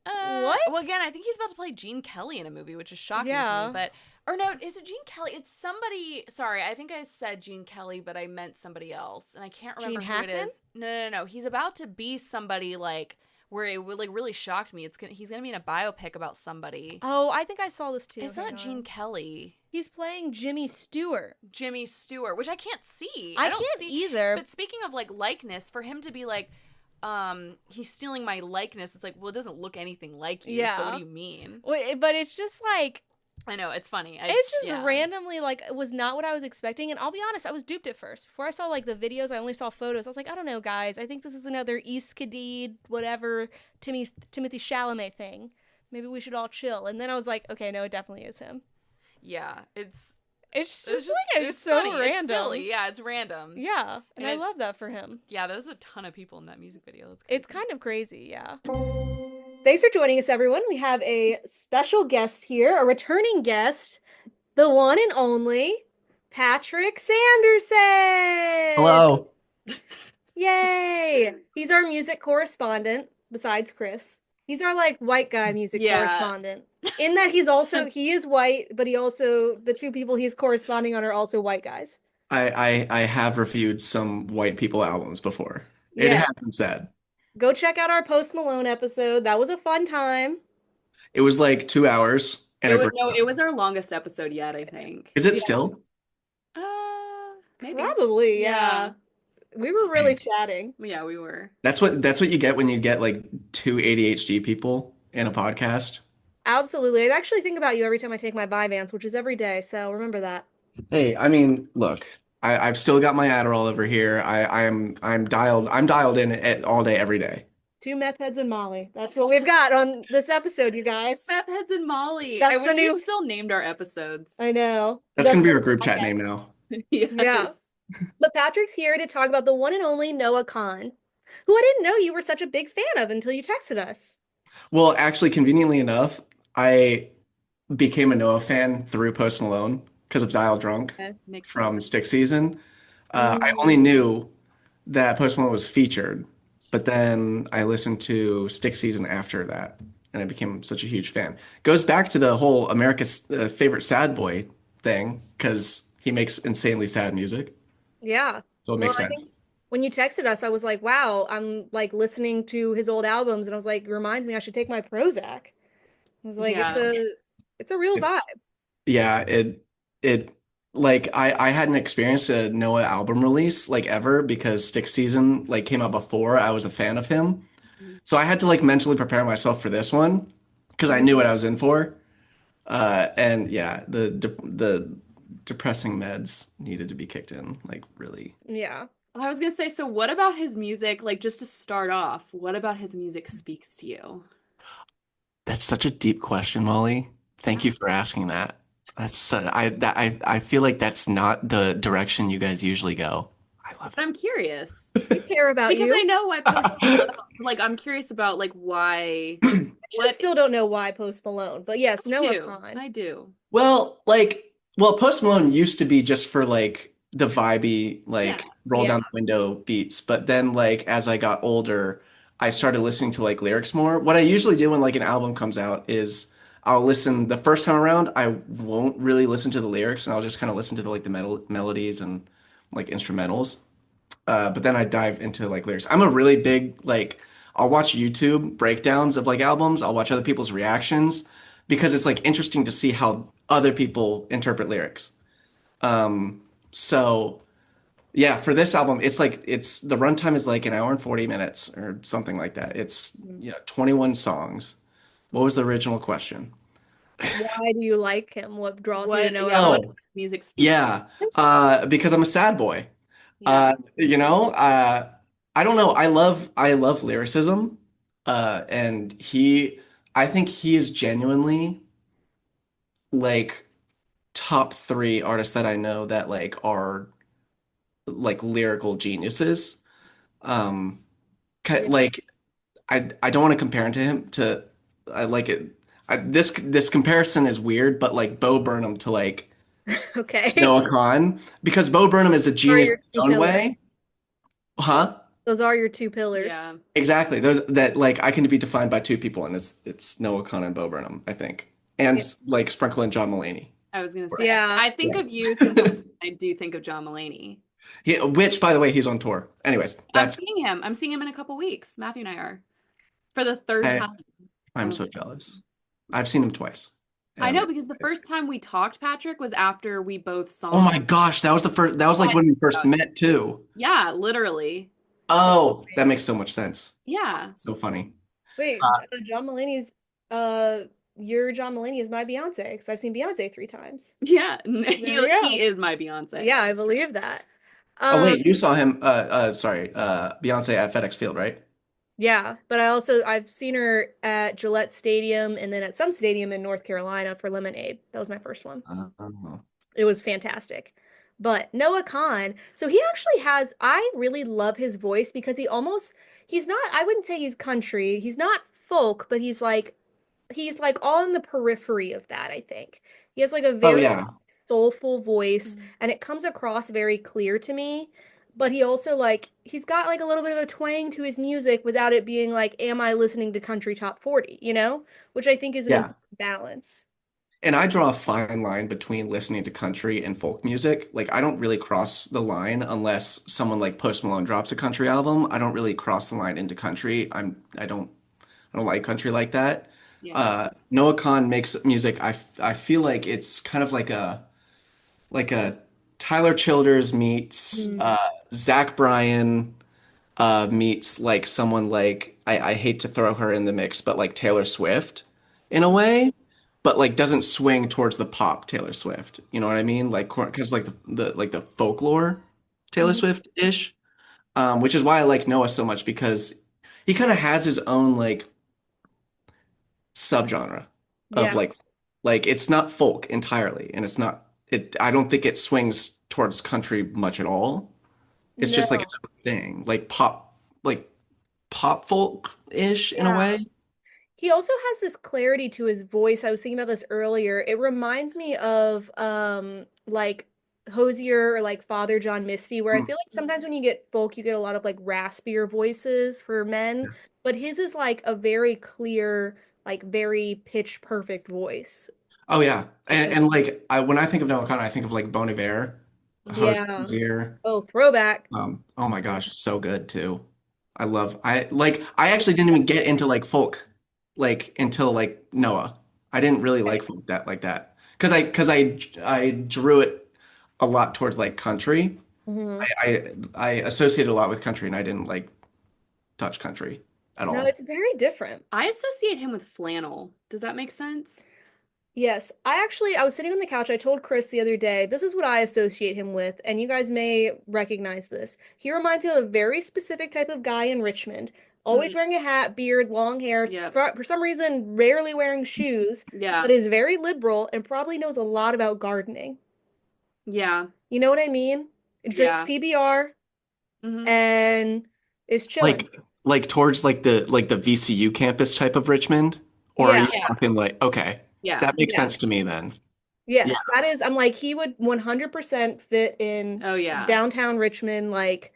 what? Well, again, I think he's about to play Gene Kelly in a movie, which is shocking to me. Or no, is it Gene Kelly? It's somebody. Sorry, I think I said Gene Kelly, but I meant somebody else, and I can't remember who it is. No. He's about to be somebody like where it like really shocked me. He's gonna be in a biopic about somebody. Oh, I think I saw this too. It's not Gene Kelly. He's playing Jimmy Stewart. Jimmy Stewart, which I can't see. I don't can't see either. But speaking of like likeness, for him to be like, he's stealing my likeness. It's like, well, it doesn't look anything like you. Yeah. So what do you mean? But it's just like, I know, it's funny. It's just randomly, like, it was not what I was expecting. And I'll be honest, I was duped at first. Before I saw, like, the videos, I only saw photos. I was like, I don't know, guys. I think this is another East Kadid, whatever, Timothy Chalamet thing. Maybe we should all chill. And then I was like, okay, no, it definitely is him. Yeah, it's so funny. Random. It's silly. Yeah, it's random. Yeah, and I love that for him. Yeah, there's a ton of people in that music video. It's kind of crazy, yeah. Thanks for joining us, everyone. We have a special guest here, a returning guest, the one and only Patrick Sanderson. Hello. Yay! He's our music correspondent, besides Chris. He's our, like, white guy music correspondent. In that he is white, but the two people he's corresponding on are also white guys. I have reviewed some white people albums before. It has been said. Go check out our Post Malone episode. That was a fun time. It was like 2 hours. And it was our longest episode yet, I think. Is it still? Maybe. Probably, yeah. We were really chatting. Yeah, we were. That's what you get when you get like two ADHD people in a podcast. Absolutely. I actually think about you every time I take my Vyvanse, which is every day, so remember that. Hey, I mean, look, I've still got my Adderall over here. I'm dialed in all day, every day. 2 meth heads and Molly. That's what we've got on this episode, you guys. Meth heads and Molly. That's I wish we still named our episodes. I know. That's gonna be our group chat name now. Yes. Yeah. But Patrick's here to talk about the one and only Noah Kahan, who I didn't know you were such a big fan of until you texted us. Well, actually, conveniently enough, I became a Noah fan through Post Malone because of Dial Drunk from Stick Season. I only knew that Post Malone was featured, but then I listened to Stick Season after that, and I became such a huge fan. Goes back to the whole America's favorite sad boy thing, because he makes insanely sad music. Yeah. So it makes sense. I think when you texted us, I was like, wow, I'm like listening to his old albums, and I was like, reminds me I should take my Prozac. I was like, it's a real vibe. Yeah, it like I hadn't experienced a Noah album release like ever, because Stick Season like came out before I was a fan of him. So I had to like mentally prepare myself for this one because I knew what I was in for. And yeah, the depressing meds needed to be kicked in, like, really. Yeah. I was gonna say, so what about his music, like, just to start off, what about his music speaks to you? That's such a deep question, Molly. Thank you for asking that. I feel like that's not the direction you guys usually go. I love it. But I'm curious. I care about because you. I know why Post Malone, like, I'm curious about, like, why. I still don't know why Post Malone, but yes, Noah Kahan. I do. Well, like, Well, Post Malone used to be just for like the vibey, Yeah. like roll Yeah. down the window beats. But then like as I got older, I started listening to like lyrics more. What I usually do when like an album comes out is I'll listen the first time around, I won't really listen to the lyrics and I'll just kind of listen to the like the melodies and like instrumentals. But then I dive into like lyrics. I'm a really big like I'll watch YouTube breakdowns of like albums. I'll watch other people's reactions because it's like interesting to see how other people interpret lyrics. So yeah, for this album, it's like it's the runtime is like an hour and 40 minutes or something like that. It's 21 songs. What was the original question? Why do you like him? What draws you to What, know yeah, him? what Oh, music speaks to yeah. Because I'm a sad boy. Yeah. You know, I don't know. I love lyricism. And I think he is genuinely like top three artists that I know that like are like lyrical geniuses. Um, Yeah. like I don't want to compare him to I like it. This comparison is weird, but like Bo Burnham to like Okay. Noah Kahan because Bo Burnham is a Are genius your in his two own pillars? way. Huh? Those are your two pillars. Yeah. Exactly. Those that like I can be defined by two people, and it's Noah Kahan and Bo Burnham, I think, Yeah. and like Sprinkle and John Mulaney. I was gonna say, Yeah. I think Yeah. of you sometimes. I do think of John Mulaney. Which, by the way, he's on tour. Anyways, I'm that's seeing him. I'm seeing him in a couple weeks. Matthew and I are for the third I, time. I'm so jealous. I've seen him twice, I know and because the first time we talked, Patrick, was after we both oh saw. my gosh, that was the first. That was like What? when we first met too. Yeah, literally. Oh, that makes so much sense. Yeah. So funny. Wait, Uh, John Mulaney's uh your John Mulaney is my Beyonce because I've seen Beyonce 3 times. Yeah. There He, you he go. is my Beyonce. Yeah, I That's true. believe that. oh Um, wait, you saw him? Sorry, Beyonce at FedEx Field, right? yeah, but I've seen her at Gillette Stadium and then at some stadium in North Carolina for Lemonade. That was my first one. Uh, It was fantastic. But Noah Khan, so he actually has, I really love his voice because he's not, I wouldn't say he's country. He's not folk, but he's like on the periphery of that, I think. He has like a oh very yeah, soulful voice Mhm. and it comes across very clear to me. But he also like he's got like a little bit of a twang to his music without it being like, am I listening to country top 40, Which I think is an yeah. important balance. And I draw a fine line between listening to country and folk music. Like I don't really cross the line unless someone like Post Malone drops a country album. I don't really cross the line into country. I don't like country like that. Yeah. Noah Kahan makes music. I feel like it's kind of like a Tyler Childers meets Mm. Zach Bryan meets like someone like I hate to throw her in the mix, but like Taylor Swift in a way, but like doesn't swing towards the pop Taylor Swift. You know what I mean? Like because like the folklore Taylor Mhm. Swift-ish, which is why I like Noah so much because he kind of has his own like subgenre of Yeah. like it's not folk entirely, and it's not it. I don't think it swings towards country much at all. It's just like No. its own thing, like pop folk-ish in a Yeah. way. He also has this clarity to his voice. I was thinking about this earlier. It reminds me of like Hosier or like Father John Misty, where I Mm. feel like sometimes when you get folk, you get a lot of like raspier voices for men, but his is like a very clear, like very pitch perfect voice. Oh yeah, Which and like when I think of Noah Kahan, I think of like Bon Iver, yeah. Hozier. Oh, throwback. Oh my gosh, so good too. I actually didn't even get into like folk like until like Noah. I didn't really Okay. like folk that like that because I drew it a lot towards like country. Hmm. I associated a lot with country and I didn't like touch country at No, all. it's very different. I associate him with flannel. Does that make sense? Yes, I was sitting on the couch. I told Chris the other day, this is what I associate him with, and you guys may recognize this. He reminds me of a very specific type of guy in Richmond, always Mm, wearing a hat, beard, long hair, yep. for some reason, rarely wearing shoes, Yeah. but is very liberal and probably knows a lot about gardening. Yeah. You know what I mean? Drinks Yeah. PBR Hmm. and is chilling. Like like towards like the VCU campus type of Richmond, or are Yeah. you Yeah. talking like okay, Yeah. that makes Yeah. sense to me then. Yeah. Yes, that is. I'm like, he would 100% fit in Oh yeah. downtown Richmond. Like,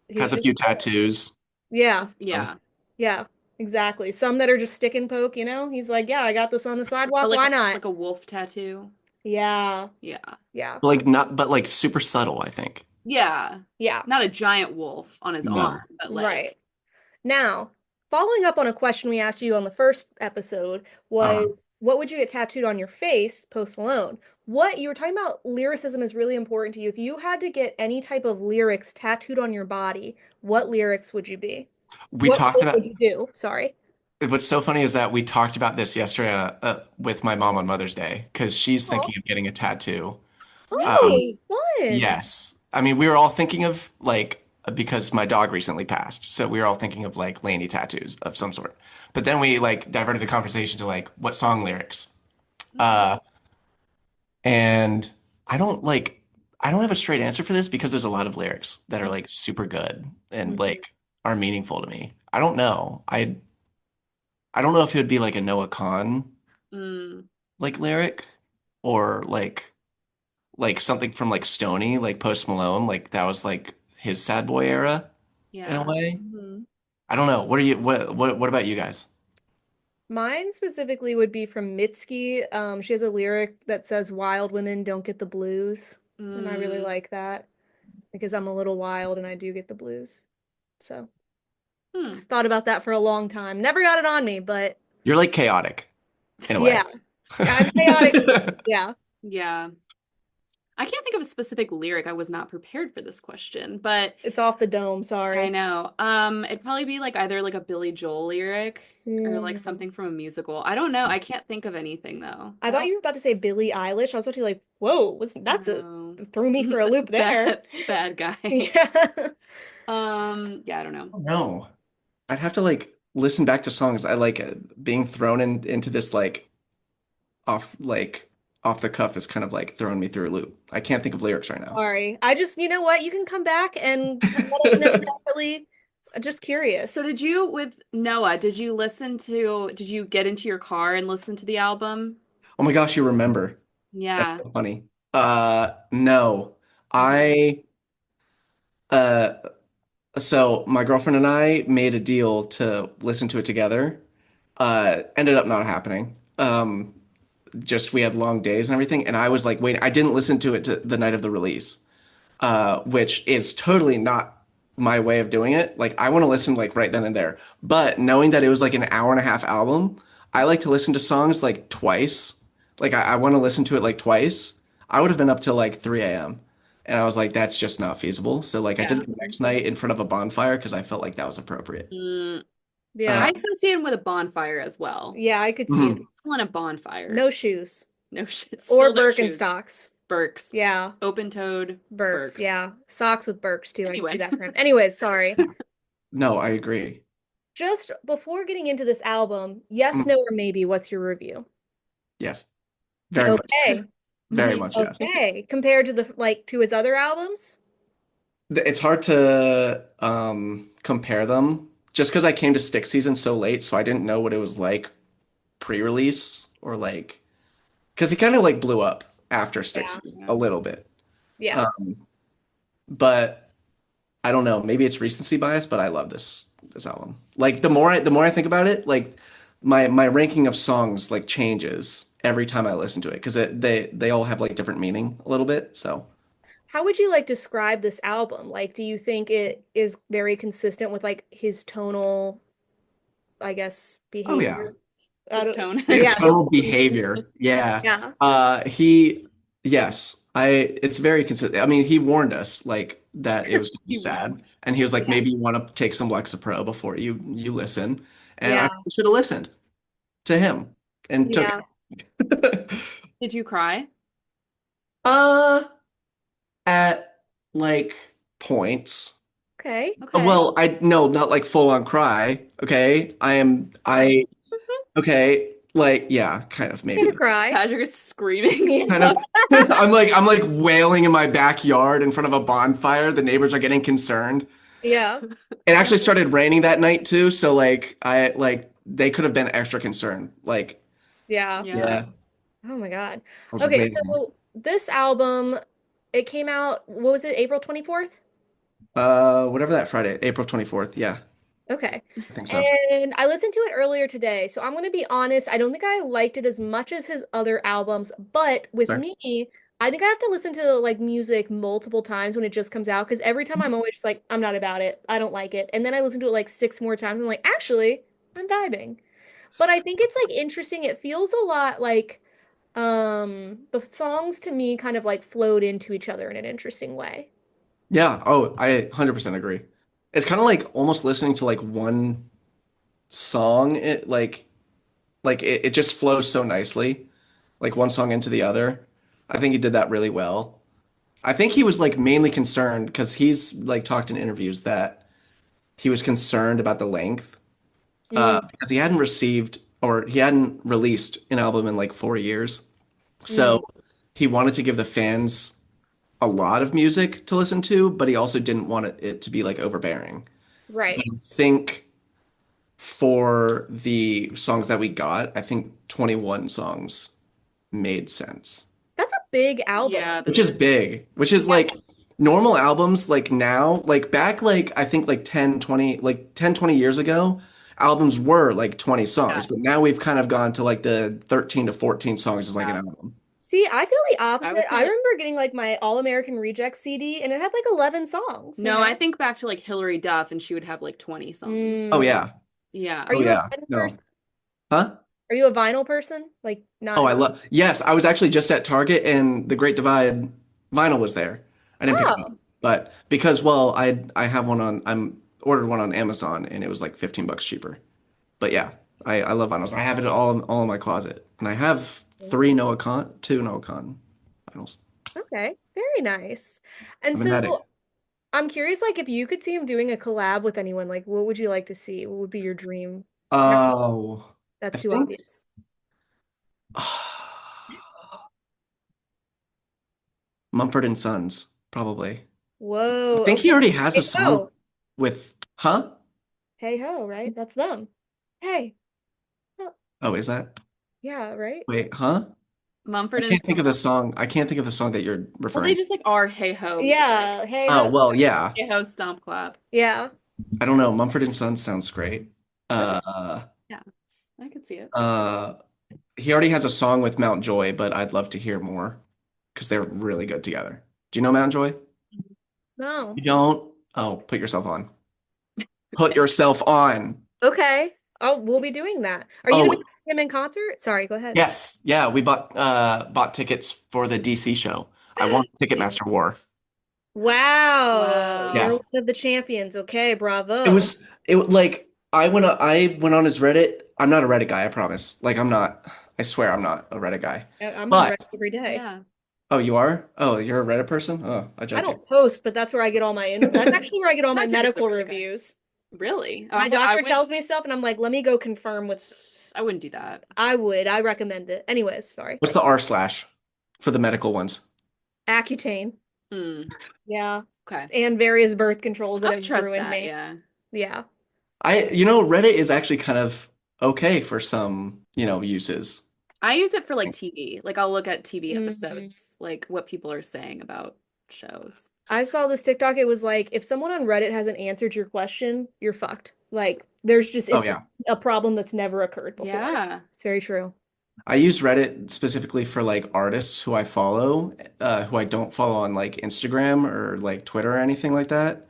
he's Has a just, few tattoos. yeah, Yeah. yeah, exactly. Some that are just stick and poke, you know? He's like, yeah, I got this on the But sidewalk. like Why not? like a wolf tattoo. Yeah, Yeah. yeah, Like not, but like super subtle, I think. Yeah. yeah. Not a giant wolf on his arm, No. but like Right. Now, following up on a question we asked you on the first episode was, Uh, what would you get tattooed on your face, Post Malone? What you were talking about lyricism is really important to you. If you had to get any type of lyrics tattooed on your body, what lyrics would you be? we What talked would about, you do? Sorry. what's so funny is that we talked about this yesterday with my mom on Mother's Day because she's Oh, thinking of getting a tattoo. Um, oh, really? fun. yes. I mean, we were all thinking of like, because my dog recently passed. So we were all thinking of like Laney tattoos of some sort. But then we like diverted the conversation to like, what song lyrics? Okay. Uh, and I don't like, I don't have a straight answer for this because there's a lot of lyrics that are like super good and Mhm. like are meaningful to me. I don't know. I don't know if it would be like a Noah Kahan Mm, like lyric or like something from like Stoney, like Post Malone, like that was like his sad boy era in a yeah. way. Mhm. I don't know. What are you what about you guys? Mine specifically would be from Mitski. She has a lyric that says, "Wild women don't get the blues," and I really Mm, like that because I'm a little wild and I do get the blues. So hmm. I've thought about that for a long time. Never got it on me, but You're like chaotic in a yeah, way. I'm chaotic. Yeah, Yeah. I can't think of a specific lyric. I was not prepared for this question, but it's off the dome. I Sorry. know. It'd probably be like either like a Billy Joel lyric or like Mm. something from a musical. I don't know. I can't think of anything though. I I thought don't you were about to say Billie Eilish. I was about to be like, "Whoa, that's a know. threw me for a loop there." Bad guy. Yeah. Yeah, I don't know. No. I'd have to like listen back to songs. I like being thrown into this like off the cuff is kind of like throwing me through a loop. I can't think of lyrics right now. Sorry. I just, you know what? You can come back and let us know definitely. Just So curious. did you with Noah, did you get into your car and listen to the album? Oh my gosh, you remember. That's Yeah. so funny. No. Okay. I uh so my girlfriend and I made a deal to listen to it together. Ended up not happening. Just we had long days and everything, and I was like, wait, I didn't listen to it to the night of the release, which is totally not my way of doing it. Like I want to listen like right then and there. But knowing that it was like an hour and a half album, I like to listen to songs like twice. Like I want to listen to it like twice. I would have been up till like 3 a.m. And I was like, that's just not feasible. So like I did Yeah. it the next night in front of a bonfire because I felt like that was appropriate. Mm, Uh, I Yeah. associate him with a bonfire as well. Yeah, I could see mhm. it. Calling a bonfire. No shoes. No shit. Or Still no shoes. Birkenstocks. Birks. Yeah. Open-toed Birks. Birks. Yeah. Socks with Birks too. I could see Anyway. that for him. Anyways, sorry. No, I agree. Just before getting into this album, yes, Mm, no, or maybe, what's your review? yes, very much. Okay. Very much, yes. Okay. Compared to the like to his other albums? It's hard to compare them just because I came to Stick Season so late, so I didn't know what it was like pre-release or like because he kind of like blew up after Stick Yeah. Season Yeah. a little bit. Yeah. Um, but I don't know, maybe it's recency bias, but I love this album. Like the more I think about it, like my ranking of songs like changes every time I listen to it because they all have like different meaning a little bit. So, How would you like describe this album? Like, do you think it is very consistent with like his tonal, I guess, oh yeah. behavior? I His don't, tone. yeah, Total behavior. Yeah. yeah, He, yes, it's very consistent. I mean, he warned us like that it was going to be He won. sad. And he was like, yeah, maybe you want to take some Lexapro before you listen. And I yeah, should have listened to him and took yeah. it. Did you cry? Uh, at like points. Okay. Okay. Well, I no, not like full on cry. Okay. Fine. Okay, like yeah, kind of Gonna maybe. cry. Patrick is screaming. Kind of. I'm like wailing in my backyard in front of a bonfire. The neighbors are getting concerned. Yeah, It actually started raining that night too, so like I like they could have been extra concerned. Like yeah. Yeah. yeah. Oh my God. I was Okay, waiting. so this album, it came out, what was it, April 24th? Whatever that Friday, April 24th. Yeah, Okay. I think so. And I listened to it earlier today. So I'm going to be honest, I don't think I liked it as much as his other albums, but with Fair. me, I think I have to listen to like music multiple times when it just comes out because every time I'm always just like, I'm not about it. I don't like it. And then I listen to it like six more times. I'm like, actually, I'm vibing. But I think it's like interesting. It feels a lot like the songs to me kind of like flowed into each other in an interesting way. Yeah. Oh, I 100% agree. It's kind of like almost listening to like one song. It just flows so nicely, like one song into the other. I think he did that really well. I think he was like mainly concerned because he's like talked in interviews that he was concerned about the length, Mm, because he hadn't received or he hadn't released an album in like 4 years. mm, So he wanted to give the fans a lot of music to listen to, but he also didn't want it to be like overbearing. But right. I think for the songs that we got, I think 21 songs made sense. That's a big album. Yeah, Which that's is really big, which is like normal albums like now, like back like I think like 10, 20 years ago, albums were like 20 yeah. songs, but now we've kind of gone to like the 13 to 14 songs is like an Yeah. album. See, I feel the I would opposite. say I like remember getting like my All American Reject CD and it had like 11 songs, you no, I know? think back to like Hillary Duff and she would have like 20 songs. Oh Mm. yeah. Are Yeah. Oh you a yeah. vinyl No. person? Huh? Are you a vinyl person? Like not Oh, I love. Yes, I was actually just at Target and The Great Divide vinyl was there. I didn't pick it up, Oh, but because well, I have one on I'm ordered one on Amazon and it was like 15 bucks cheaper. But yeah, I love vinyls. I have it all in my closet, and I have two Noah Kahan vinyls. okay. Very nice. And I'm an so addict. I'm curious, like if you could see him doing a collab with anyone, like what would you like to see? What would be your dream? No, Oh, I that's too think obvious. Mumford and Sons, probably. I Whoa, think he okay. already has a Hey song ho. with, huh? Hey ho, right? That's them. Hey. Oh, Oh, is that? yeah, right? Wait, huh? I Mumford and can't think of the Sons. song. I can't think of the song that you're Well, they referring to. just like are hey ho music. Yeah, hey Oh, ho. well, yeah. Hey ho stomp clap. Yeah. I don't know. Mumford and Sons sounds great. Okay. Uh, Yeah, I could see it. uh, he already has a song with Mount Joy, but I'd love to hear more because they're really good together. Do you know Mount Joy? No. You don't? Oh, put yourself on. Put Okay. yourself on. Okay. Oh, we'll be doing that. Are you gonna Oh, go see him in concert? Sorry, go ahead. yes. Yeah, we bought tickets for the DC show. I won Ticketmaster War. Wow, you're Yes. Wow. one of the champions. Okay, It bravo. was like I went on his Reddit. I'm not a Reddit guy, I promise. Like I'm not. I swear I'm not a Reddit guy. I'm on But Reddit every day. Yeah. oh, you are? Oh, you're a Reddit person? Oh, I I judge you. don't post, but that's where I get all my that's actually where I get all my Patrick is the medical right guy. reviews. Really? Oh, My I doctor wouldn't. tells me stuff and I'm like, let me go confirm with I wouldn't do that. I would. I recommend it. Anyways, sorry. What's the R slash for the medical ones? Accutane. Hmm. Yeah. Okay. And various birth controls that I'll have trust ruined that. me. Yeah. Yeah. Reddit is actually kind of okay for some, uses. I use it for like TV. Like I'll look at TV Hmm. episodes, like what people are saying about shows. I saw this TikTok. It was like, if someone on Reddit hasn't answered your question, you're fucked. Like, there's just, Oh it's yeah. a problem that's never occurred before. Yeah. It's very true. I use Reddit specifically for like artists who I follow, who I don't follow on like Instagram or like Twitter or anything like that.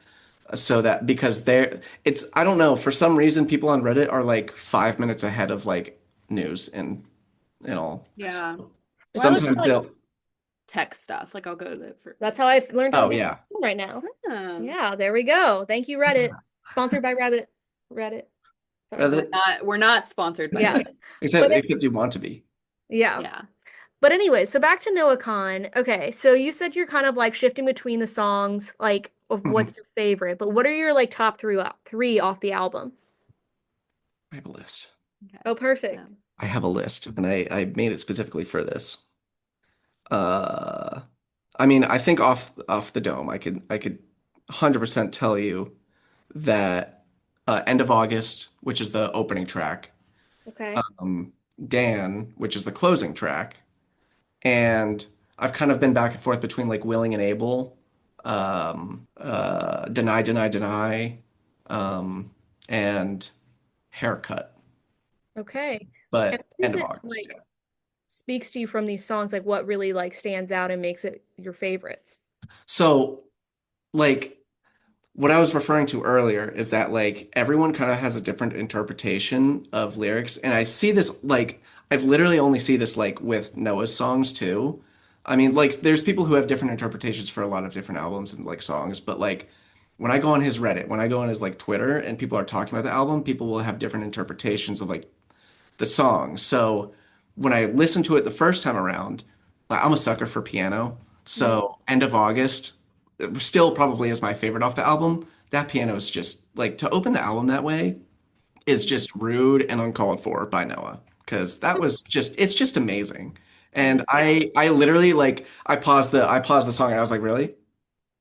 So that because I don't know, for some reason people on Reddit are like 5 minutes ahead of like news and all. Yeah. So Well, I look for sometimes like, they'll, Tech stuff. Like I'll go to the for that's how I've learned how to oh be yeah. right now. um, Yeah, there we go. Thank you, Reddit. Sponsored by Rabbit. Reddit. Sorry. Reddit, we're not sponsored by Yeah. Reddit. But except you want to be. yeah. Yeah. But anyway, so back to Noah Khan. Okay, so you said you're kind of like shifting between the songs, like of Mhm. what's your favorite, but what are your like top three off the album? I have a list. Okay. Oh, perfect. Um, I have a list and I made it specifically for this. Uh, I mean, I think off the dome, I could 100% tell you that End of August, which is the opening track, Okay. Dan, which is the closing track, and I've kind of been back and forth between like Willing and Able, Deny, Deny, Deny, and Haircut. Okay. And But what is end of it August, like yeah. speaks to you from these songs? Like what really like stands out and makes it your favorites? So like what I was referring to earlier is that like everyone kind of has a different interpretation of lyrics, and I see this like I've literally only see this like with Noah's songs too. I mean, like there's people who have different interpretations for a lot of different albums and like songs, but like when I go on his Reddit, when I go on his like Twitter and people are talking about the album, people will have different interpretations of like the song. So when I listened to it the first time around, like, I'm a sucker for piano. Mhm. So End of August still probably is my favorite off the album. That piano is just like to open the album that way is just rude and uncalled for by Noah because that was just it's just amazing. And I literally like I paused the song and I was like, really?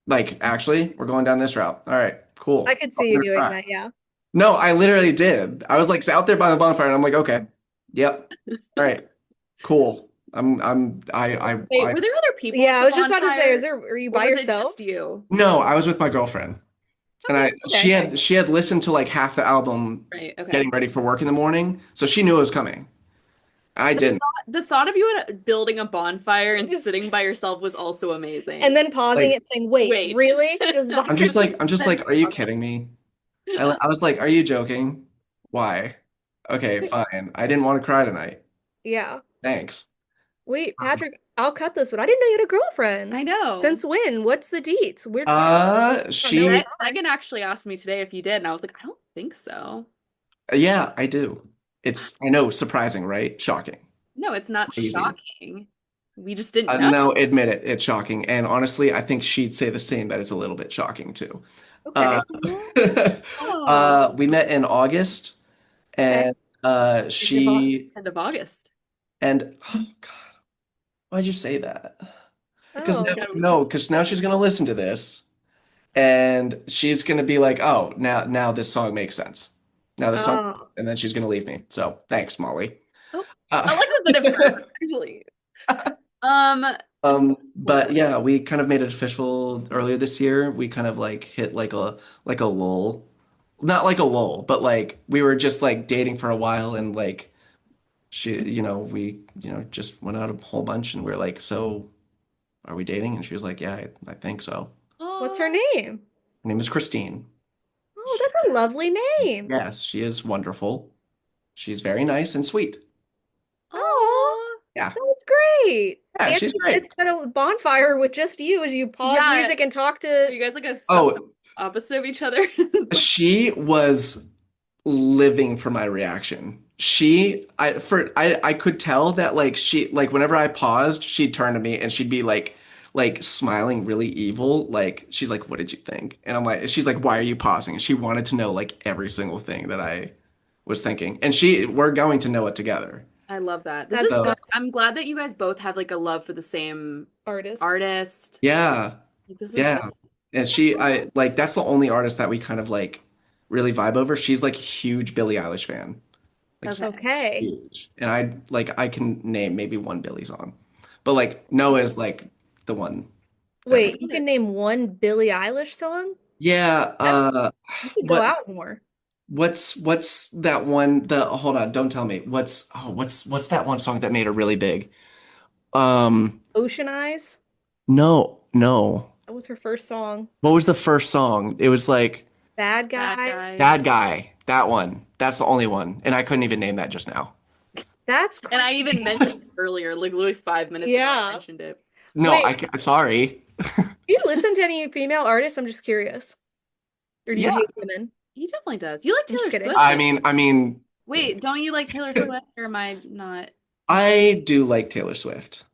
Like actually, we're going down this route. All right, I cool. could I'm see you gonna doing try. that, yeah. No, I literally did. I was like out there by the bonfire and I'm like, okay, yep. All right, cool. Wait, were there other people Yeah, at I the was just about to say, bonfire, are you or by was it yourself? just you? no, I was with my girlfriend. And Okay, she Okay. had listened to like half the album right, okay. getting ready for work in the morning, so she knew it was coming. I didn't. The thought of you at building a bonfire and sitting by yourself was also amazing. And then pausing Like it saying, wait, Wait. really? Just I'm just like, are you kidding me? I was like, are you joking? Why? Okay, fine. I didn't want to cry tonight. Yeah. Thanks. Wait, Patrick, I'll cut this one. I didn't know you had a girlfriend. I know. Since when? What's the deets? We're don't know She, anything. Megan actually asked me today if you did, and I was like, I don't think so. yeah, I do. I know, surprising, right? Shocking. No, it's not Crazy. shocking. We just didn't know. No, admit it, it's shocking. And honestly, I think she'd say the same that it's a little bit shocking too. Uh, Okay. Oh, we met in August, Okay. and end of August. she End of August. and oh God, why'd you say that? Because Oh. because now she's gonna listen to this, and she's gonna be like, "Oh, now this song makes sense. Now this song," Oh. and then she's gonna leave me. So thanks, Molly. Oh, Uh, I like that at first, actually. Um, but yeah, we kind of made it official earlier this year. We kind of like hit like a lull. Not like a lull, but like we were just like dating for a while and like we just went out a whole bunch and we are like, so are we dating? And she was like, yeah, I think so. What's her oh, name? Her name is Christine. Oh, that's a lovely name. Yes, she is wonderful. She's very nice and sweet. Oh, oh, Yeah. that's great. Yeah, And she's she great. sits at a bonfire with just you as you pause yeah. music and talk Are to. you guys like a Oh, opposite of each other? she was living for my reaction. I could tell that like like whenever I paused, she'd turn to me and she'd be like smiling really evil. Like she's like, "What did you think?" And I'm like, she's like, "Why are you pausing?" And she wanted to know like every single thing that I was thinking. And we're going to know it together. I love that. This That's is So good. I'm glad that you guys both have like a love for the same artist. artist. yeah, Like, this is good. yeah. And I like that's the only artist that we kind of like really vibe over. She's like a huge Billie Eilish fan. Like Okay. Okay. huge. And I can name maybe one Billy song. But like Noah is like the one that we Wait, you can name one Billie Eilish song? Yeah, That's You could go what out more. what's that one the hold on, don't tell me. What's that one song that made her really big? Um Ocean Eyes. no. That was her first song. What was the first song? It was like Bad bad Guy. guy. Bad Guy. That one. That's the only one. And I couldn't even name that just now. That's And I crazy. even mentioned it earlier, like literally 5 minutes ago, I Yeah. mentioned it. No, Wait, sorry. do you listen to any female artists? I'm just curious. Or do you Yeah. hate women? He definitely does. You like I'm just Taylor kidding. Swift, right? I mean Wait, don't you like Taylor Swift, or am I not? I do like Taylor Swift.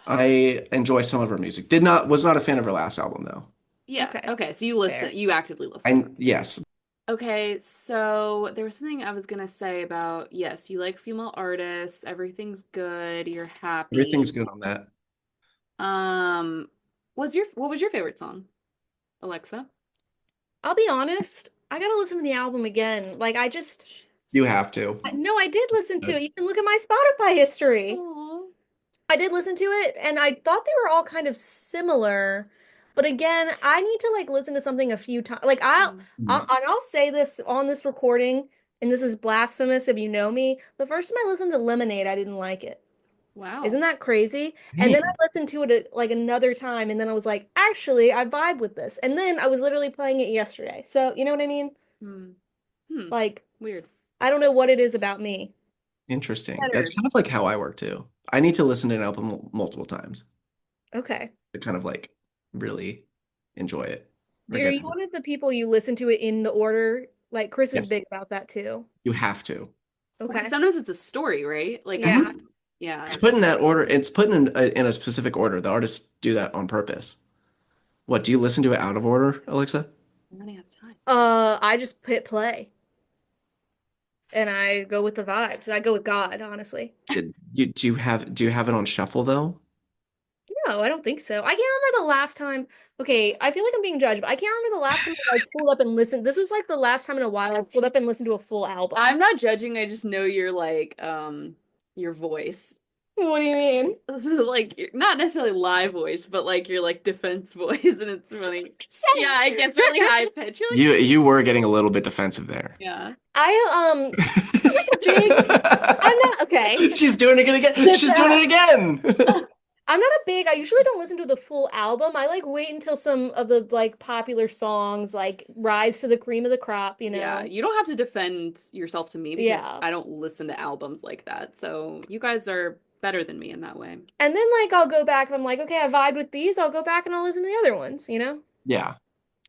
I enjoy some of her music. Was not a fan of her last album though. Yeah. Okay. Okay. So you listen, Fair. you actively listen to her. Yes, Okay. So there was something I was gonna say about, yes, you like female artists, everything's good, you're happy. everything's good on that. Um, what was your favorite song, Alexa? I'll be honest. I gotta listen to the album again. Like You have to. no, I did listen to it. You can look at my Spotify history. Aw. I did listen to it, and I thought they were all kind of similar. But again, I need to like listen to something a few times. Like I'll say this on this recording, and this is blasphemous if you know me. The first time I listened to Lemonade, I didn't like it. Wow. Isn't that crazy? And then I listened to it like another time, and then I was like, actually, I vibe with this. And then I was literally playing it yesterday. So, you know what I mean? Like, weird. I don't know what it is about me. Interesting. That's kind of like how I work too. I need to listen to an album multiple times Okay. to kind of like really enjoy it. Are you one of the people you listen to it in the order? Like Chris is Yes. big about that too. You have to. Okay. Well, sometimes it's a story, right? Like, yeah. Yeah. It's put in that order. It's put in a specific order. The artists do that on purpose. What, do you listen to it out of order, Alexa? I'm running out of time. I just hit play. And I go with the vibes. I go with God, honestly. Do you have it on shuffle though? No, I don't think so. I can't remember the last time. Okay, I feel like I'm being judged, but I can't remember the last time I like pulled up and listened. This was like the last time in a while I pulled up and listened to a full album. I'm not judging. I just know your like your voice. What do you mean? Like not necessarily live voice, but like your like defense voice, and it's funny. Yeah, it gets really high pitched. Like, You were getting a little bit defensive there. Yeah. I'm not okay. She's doing it again. She's doing it again. I'm not a big, I usually don't listen to the full album. I like wait until some of the like popular songs like rise to the cream of the crop, you know. Yeah, you don't have to defend yourself to me because I don't listen to albums like that. So you guys are better than me in that way. And then like I'll go back if I'm like, okay, I vibed with these, I'll go back and I'll listen to the other ones, you know? Yeah.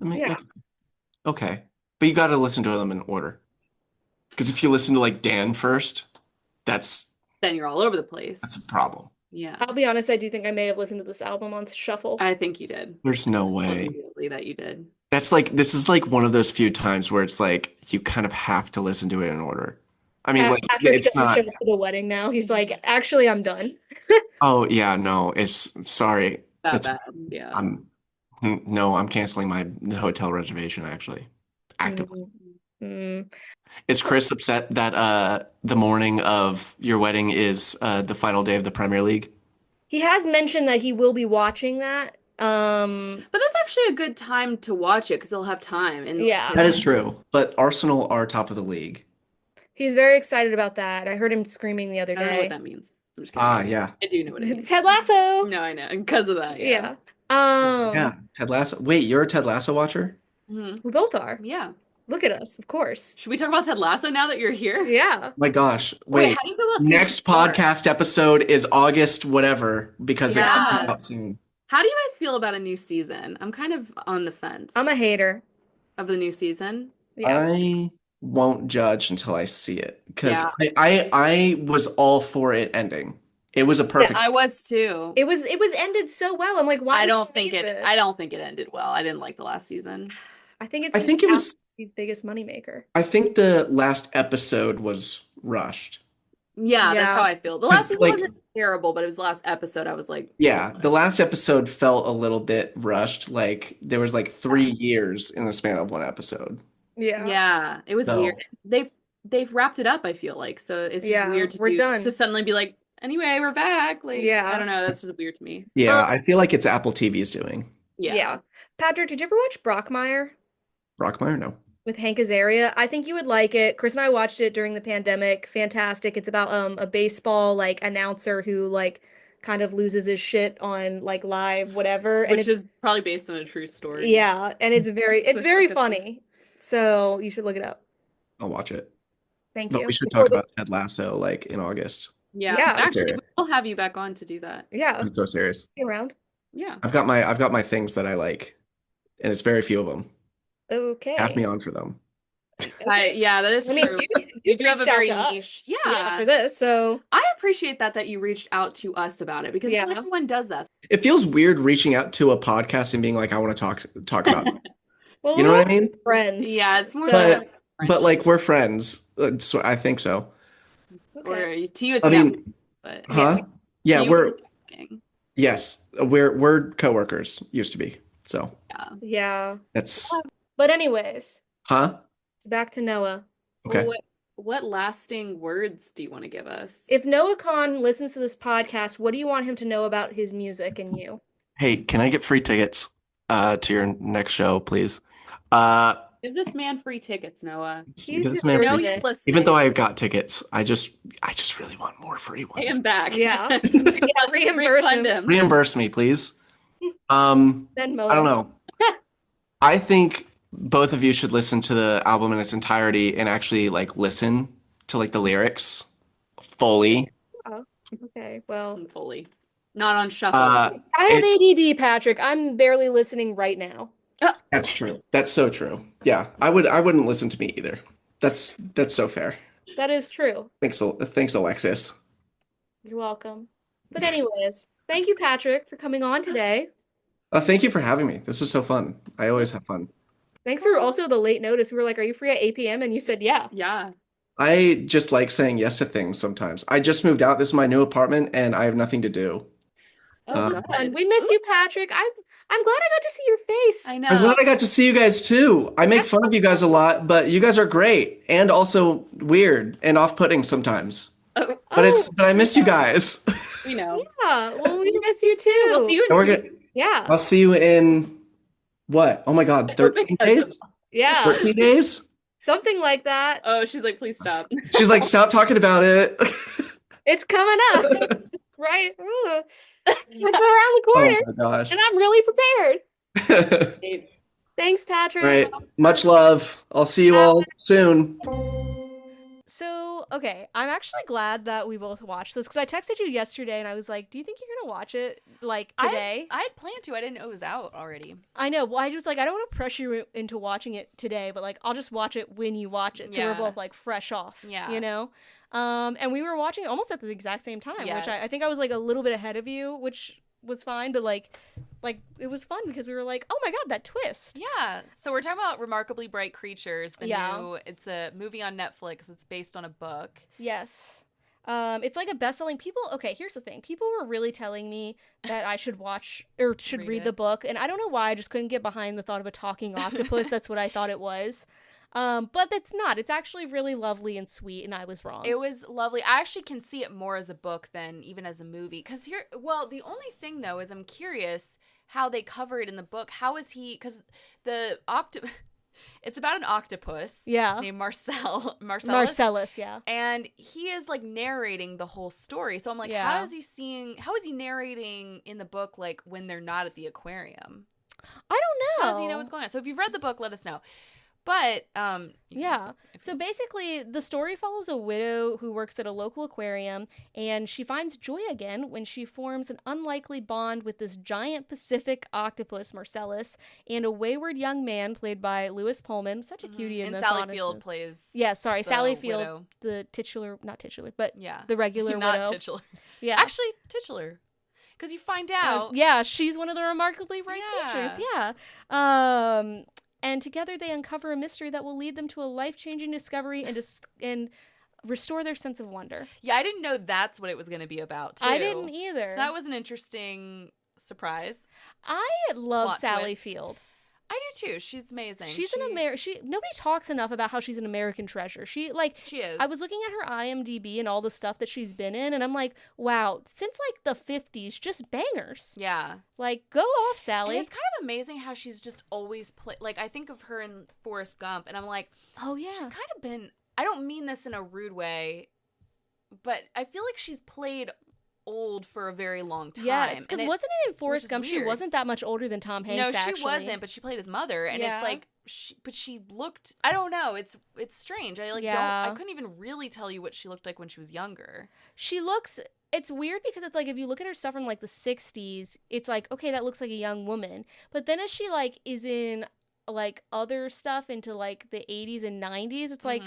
I mean, okay. But you got to listen to them in order. Because if you listen to like Dan first, then you're all over the place. That's a problem. Yeah. I'll be honest, I do think I may have listened to this album on shuffle. I think you did. There's no way that you did. This is like one of those few times where it's like you kind of have to listen to it in order. I mean, like it's not for the wedding now. He's like, actually, I'm done. Oh yeah, no, sorry. That bad. Yeah. I'm canceling my hotel reservation actually. Actively. Is Chris upset that the morning of your wedding is the final day of the Premier League? He has mentioned that he will be watching that. But that's actually a good time to watch it because he'll have time. And that is true. But Arsenal are top of the league. He's very excited about that. I heard him screaming the other day. I don't know what that means. I'm just kidding. Yeah. I do know what it means. Ted Lasso. No, I know. Because of that. Yeah. Yeah, Ted Lasso. Wait, you're a Ted Lasso watcher? We both are. Yeah. Look at us, of course. Should we talk about Ted Lasso now that you're here? Yeah. My gosh. Wait, how do you feel about next podcast episode is August whatever because it comes out soon. How do you guys feel about a new season? I'm kind of on the fence. I'm a hater of the new season. Yeah. I won't judge until I see it because I was all for it ending. It was a perfect. I was too. It was ended so well. I'm like, why? I don't think it ended well. I didn't like the last season. I think it was the biggest moneymaker. I think the last episode was rushed. Yeah, that's how I feel. The last season wasn't terrible, but it was the last episode. I was like, yeah, the last episode felt a little bit rushed. Like there was like 3 years in the span of one episode. Yeah, it was weird. They've wrapped it up. I feel like it's weird to suddenly be like, anyway, we're back. Like, I don't know. That's just weird to me. Yeah, I feel like it's Apple TV's doing. Yeah. Patrick, did you ever watch Brockmire? Brockmire, no. With Hank Azaria. I think you would like it. Chris and I watched it during the pandemic. Fantastic. It's about a baseball like announcer who like kind of loses his shit on like live whatever, which is probably based on a true story. Yeah, and it's very funny. So you should look it up. I'll watch it. Thank you. But we should talk about Ted Lasso like in August. Yeah. Actually, we'll have you back on to do that. Yeah. I'm so serious. Be around. Yeah. I've got my things that I like, and it's very few of them. Okay. Have me on for them. Yeah, that is true. You do have a very niche. Yeah. For this, so I appreciate that you reached out to us about it because everyone does that. It feels weird reaching out to a podcast and being like, I want to talk about it. Well, you know what I mean? Friends. Yeah, it's more but like we're friends. So I think so. Okay. Or to you, it's but yeah, we're coworkers, used to be. So yeah. That's but anyways. Back to Noah. Okay. what lasting words do you want to give us? If Noah Kahan listens to this podcast, what do you want him to know about his music and you? Hey, can I get free tickets to your next show, please? Give this man free tickets, Noah. This man know free, you're listening. even though I've got tickets, I just really want more free ones. Pay him back. Yeah. Yeah, reimburse him. Reimburse me, please. Venmo. I don't know. I think both of you should listen to the album in its entirety and actually like listen to like the lyrics fully. Oh, okay. Well, fully. Not on shuffle. I have ADD, Patrick. I'm barely listening right now. That's true. That's so true. Yeah, I wouldn't listen to me either. That's so fair. That is true. Thanks, Alexis. You're welcome. But anyways, thank you, Patrick, for coming on today. Thank you for having me. This is so fun. I always have fun. Thanks for also the late notice. We were like, are you free at 8 p.m.? And you said, yeah. Yeah. I just like saying yes to things sometimes. I just moved out. This is my new apartment, and I have nothing to do. This was fun. We miss you, Patrick. I'm glad I got to see your face. I know. I'm glad I got to see you guys too. I make fun of you guys a lot, but you guys are great and also weird and off-putting sometimes. But I miss you guys. We know. Yeah. Well, we miss you too. We'll see you in Yeah. I'll see you in what? Oh my God, 13 days? Yeah. 13 days? Something like that. Oh, she's like, please stop. She's like, stop talking about it. It's coming up. Right? Ooh. It's around the corner. Oh my gosh. And I'm really prepared. Thanks, Patrick. Right. Much love. I'll see you all soon. So, okay, I'm actually glad that we both watched this because I texted you yesterday and I was like, do you think you're going to watch it like today? I had planned to. I didn't know it was out already. I know. Well, I was like, I don't want to pressure you into watching it today, but like, I'll just watch it when you watch it. So we're both like fresh off, you know? And we were watching it almost at the exact same time, which I think I was like a little bit ahead of you, which was fine, but like it was fun because we were like, oh my God, that twist. Yeah. So we're talking about Remarkably Bright Creatures, it's a movie on Netflix. It's based on a book. Yes. It's like a best-selling okay, here's the thing. People were really telling me that I should watch or should read the book, and I don't know why I just couldn't get behind the thought of a talking octopus. That's what I thought it was. But it's not. It's actually really lovely and sweet, and I was wrong. It was lovely. I actually can see it more as a book than even as a movie. Because the only thing, though, is I'm curious how they cover it in the book. How is he, because it's about an octopus named Marcellus, yeah. And he is, like, narrating the whole story. So I'm like, how is he narrating in the book, like, when they're not at the aquarium? I don't know. How does he know what's going on? So if you've read the book, let us know. But, so basically the story follows a widow who works at a local aquarium, and she finds joy again when she forms an unlikely bond with this giant Pacific octopus, Marcellus, and a wayward young man played by Lewis Pullman, such a cutie in and this, Sally honestly. Field plays Sally Field, widow. the the regular not widow. titular. Yeah. Actually, titular. Because you find out. She's one of the Remarkably Bright Creatures. And together they uncover a mystery that will lead them to a life-changing discovery and restore their sense of wonder. Yeah, I didn't know that's what it was going to be about, too. I didn't either. So that was an interesting surprise. I love Sally Field. I do too. She's amazing. She's an nobody talks enough about how she's an American treasure. She is. I was looking at her IMDb and all the stuff that she's been in, and I'm like, wow, since like the 50s, just bangers. Yeah. Like, go off, Sally. And it's kind of amazing how she's just always like, I think of her in Forrest Gump, and I'm like, oh yeah, she's kind of been. I don't mean this in a rude way, but I feel like she's played old for a very long time. Yes, because wasn't it in Forrest Gump? She wasn't that much older than Tom Hanks. No, she wasn't, but she played his mother, and it's like, she looked. I don't know. It's strange. I couldn't even really tell you what she looked like when she was younger. She looks. It's weird because it's like if you look at her stuff from like the 60s, it's like, okay, that looks like a young woman, but then as she like is in like other stuff into like the 80s and 90s, it's like,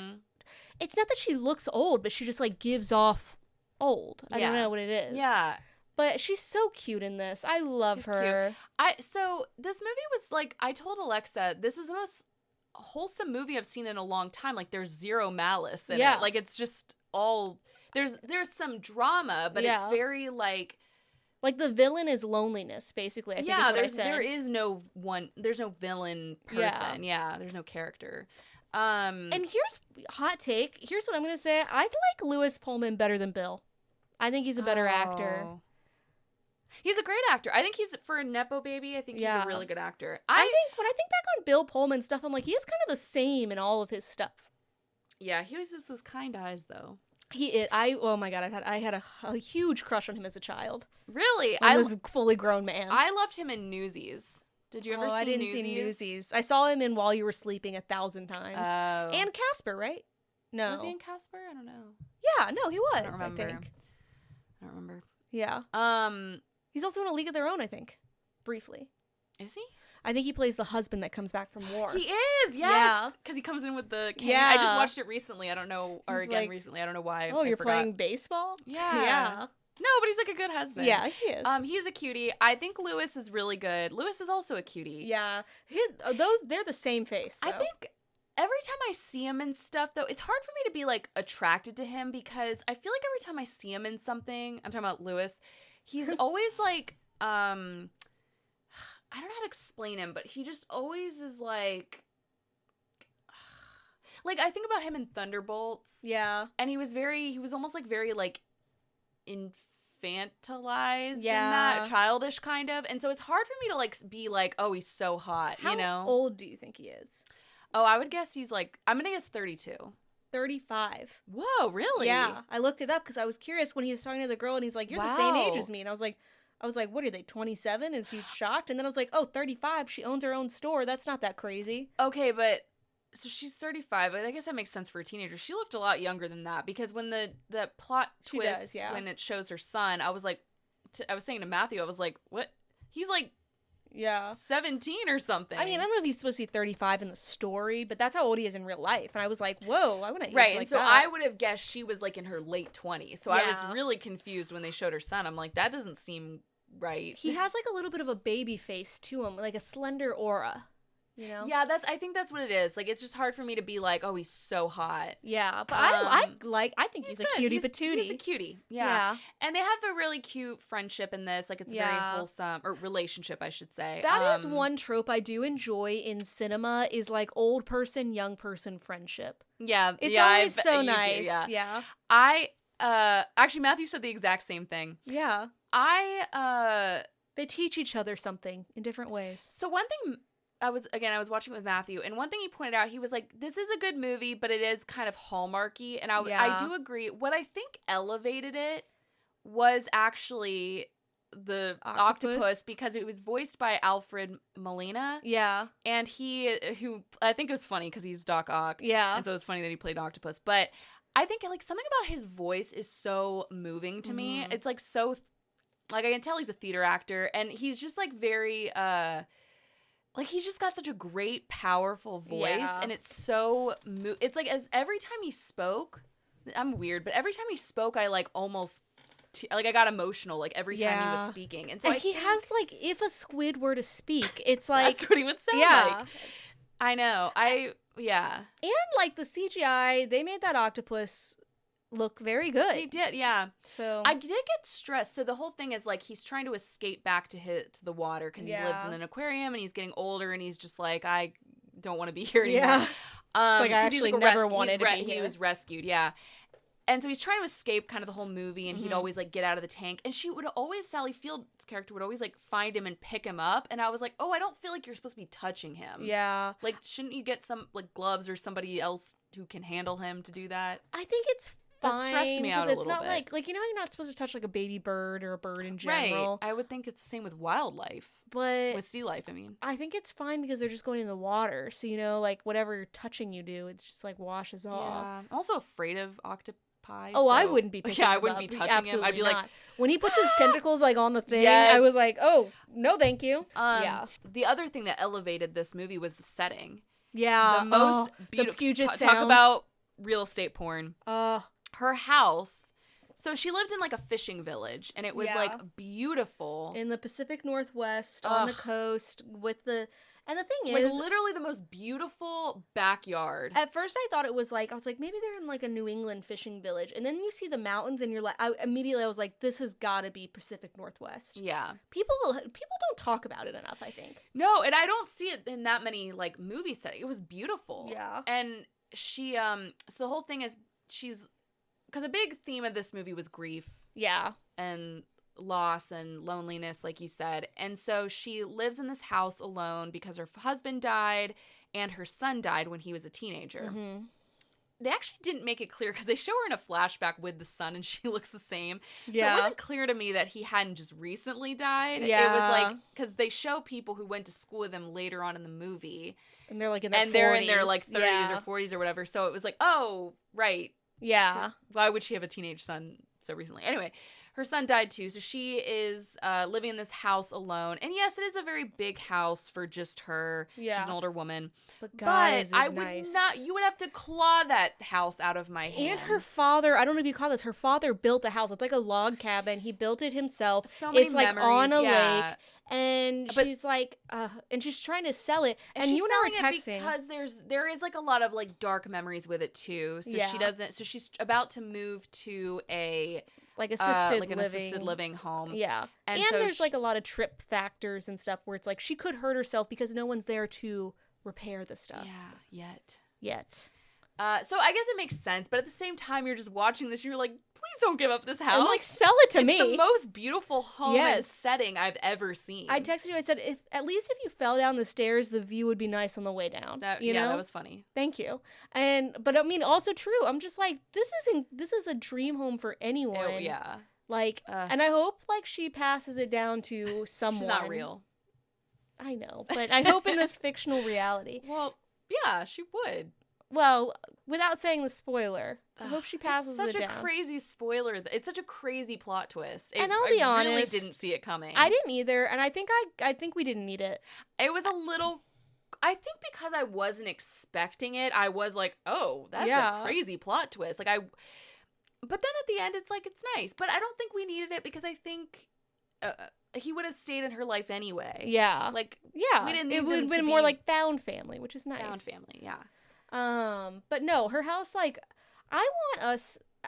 it's not that she looks old, but she just like gives off old. I don't know what it is. Yeah. But she's so cute in this. I love her. Cute. So this movie was like, I told Alexa, this is the most wholesome movie I've seen in a long time. Like, there's zero malice in it. Like, it's just all, there's some drama, but it's very like the villain is loneliness, basically. I think is what I said. There's no villain person. Yeah, there's no character. And here's hot take. Here's what I'm going to say. I like Lewis Pullman better than Bill. I think he's a better actor. He's a great actor. I think he's, for a Nepo baby, I think he's a really good actor. I think when I think back on Bill Pullman stuff, I'm like, he is kind of the same in all of his stuff. Yeah, he always has those kind eyes, though. He is. Oh my God, I had a huge crush on him as a child. Really? I was a fully grown man. I loved him in Newsies. Did you ever see Newsies? I didn't see Newsies. I saw him in While You Were Sleeping 1,000 times. Oh. And Casper, right? No. Was he in Casper? I don't know. Yeah, no, he was, I think. I don't remember. Yeah. He's also in A League of Their Own, I think. Briefly. Is he? I think he plays the husband that comes back from war. He is, yes. Because he comes in with the cane. Yeah. I just watched it recently. I don't know, recently. I don't know why. Oh, you're playing baseball? Yeah. Yeah. No, but he's like a good husband. Yeah, he is. He's a cutie. I think Lewis is really good. Lewis is also a cutie. Yeah. They're the same face, though. I think every time I see him in stuff, though, it's hard for me to be, like, attracted to him because I feel like every time I see him in something, I'm talking about Lewis, he's always, like, I don't know how to explain him, but he just always is, like, I think about him in Thunderbolts. Yeah. And he was almost, like, very, like, infantilized in that, childish kind of. And so it's hard for me to, like, be like, oh, he's so hot, you know? How old do you think he is? Oh, I would guess he's like, I'm going to guess 32. 35. Whoa, really? Yeah. I looked it up because I was curious when he was talking to the girl and he's like, you're the same age as me. And I was like, what are they, 27? Is he shocked? And then I was like, oh, 35. She owns her own store. That's not that crazy. Okay, but so she's 35. I guess that makes sense for a teenager. She looked a lot younger than that because when the plot twist, when it shows her son, I was like, I was saying to Matthew, I was like, what? He's like, 17 or something. I mean, I don't know if he's supposed to be 35 in the story, but that's how old he is in real life. And I was like, whoa, I want to age right, like and so that. I would have guessed she was like in her late 20s. So I was really confused when they showed her son. I'm like, that doesn't seem right. He has like a little bit of a baby face to him, like a slender aura. You know? Yeah, I think that's what it is. Like, it's just hard for me to be like, oh, he's so hot. Yeah, but I think he's a cutie patootie. He's a cutie. Yeah. And they have a really cute friendship in this. Like, it's a very wholesome, or relationship, I should say. That is one trope I do enjoy in cinema is like old person, young person friendship. Yeah. It's always so nice. Do, yeah. Actually, Matthew said the exact same thing. Yeah. They teach each other something in different ways. So one thing I was watching it with Matthew, and one thing he pointed out, he was like, this is a good movie, but it is kind of Hallmarky, and I do agree. What I think elevated it was actually the octopus because it was voiced by Alfred Molina. Yeah. And who I think it was funny because he's Doc Ock. Yeah. And so it's funny that he played Octopus. But I think like something about his voice is so moving to me. It's like so, like I can tell he's a theater actor, and he's just like very, like he's just got such a great, powerful voice, and it's so, it's like as every time he spoke, I'm weird, but every time he spoke, I like almost, like I got emotional like every time he was speaking. And so he has like, if a squid were to speak, it's like. That's what he would sound like. I know. And like the CGI, they made that octopus look very good. He did, yeah. So I did get stressed. So the whole thing is like he's trying to escape back to the water because he lives in an aquarium and he's getting older and he's just like, I don't want to be here anymore. Yeah. It's like I actually never wanted to be here. He was rescued, yeah. And so he's trying to escape kind of the whole movie, and he'd always like get out of the tank. And she would always, Sally Field's character would always like find him and pick him up. And I was like, oh, I don't feel like you're supposed to be touching him. Yeah. Like, shouldn't you get some like gloves or somebody else who can handle him to do that? I think it's fine. That stressed me out a little bit. It's not like you know how you're not supposed to touch like a baby bird or a bird in general. Right. I would think it's the same with wildlife. But with sea life, I mean. I think it's fine because they're just going in the water. So, you know, like whatever you're touching you do, it just like washes off. Yeah. I'm also afraid of octopi. Oh, so. I wouldn't be picking him I wouldn't be touching him. I'd be not. Like, when he puts his tentacles like on the thing, I was like, oh, no, thank you. The other thing that elevated this movie was the setting. Yeah. The most beautiful. The Puget Sound. Talk about real estate porn. Her house. So she lived in like a fishing village, and it was like beautiful in the Pacific Northwest on the coast with the. And the thing like is, literally the most beautiful backyard. At first I thought it was like, I was like, maybe they're in like a New England fishing village. And then you see the mountains and you're like, I was like, this has got to be Pacific Northwest. Yeah. People don't talk about it enough, I think. No, and I don't see it in that many like movie settings. It was beautiful. Yeah. And she, so the whole thing is because a big theme of this movie was grief. Yeah. And loss and loneliness, like you said. And so she lives in this house alone because her husband died and her son died when he was a teenager. Mm-hmm. They actually didn't make it clear because they show her in a flashback with the son and she looks the same. Yeah. So it wasn't clear to me that he hadn't just recently died. Yeah. It was like, because they show people who went to school with him later on in the movie. And they're like in their 40s. They're in their like 30s or 40s or whatever. So it was like, oh, right. Yeah. Why would she have a teenage son so recently? Anyway, her son died too, so she is living in this house alone. And yes, it is a very big house for just her. Yeah. She's an older woman. But guys, I would not. You would have to claw that house out of my hand. And her father, I don't know if you call this, her father built the house. It's like a log cabin. He built it himself. So many it's memories, like on a yeah. lake. And she's like, and she's trying to sell it. And you and I were texting. Because there is like a lot of like dark memories with it too. So she doesn't. So she's about to move to a like an assisted living home. Yeah, and so there's like a lot of trip factors and stuff where it's like she could hurt herself because no one's there to repair the stuff. Yeah, yet. So I guess it makes sense, but at the same time, you're just watching this, and you're like, please don't give up this house. And like, sell it to me. It's the most beautiful home and setting I've ever seen. I texted you. I said, at least if you fell down the stairs, the view would be nice on the way down. You know? That was funny. Thank you. But I mean, also true. I'm just like, this is a dream home for anyone. Oh, yeah. Like, and I hope like she passes it down to someone. She's not real. I know, but I hope in this fictional reality. Well, yeah, she would. Well, without saying the spoiler, I hope she passes it down. It's such a crazy spoiler. It's such a crazy plot twist. And I'll be honest, I really didn't see it coming. I didn't either, and I think we didn't need it. It was a little. I think because I wasn't expecting it, I was like, "Oh, that's a crazy plot twist." But then at the end, it's like it's nice. But I don't think we needed it because I think he would have stayed in her life anyway. Yeah, we didn't. It would have been more like found family, which is nice. Found family, yeah. But no, her house, like, I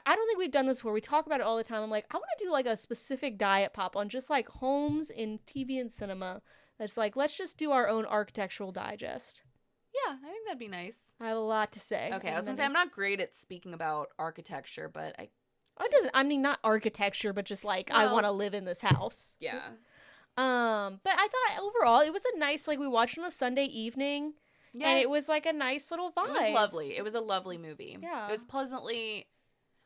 don't think we've done this before. We talk about it all the time. I'm like, I want to do like a specific diet pop on just like homes in TV and cinema. That's like, let's just do our own architectural digest. Yeah, I think that'd be nice. I have a lot to say. Okay, I was gonna say I'm not great at speaking about architecture, but I mean, not architecture, but just like, I want to live in this house. Yeah. But I thought overall it was a nice, like, we watched on a Sunday evening. Yes. And it was like a nice little vibe. It was lovely. It was a lovely movie. Yeah. It was pleasantly,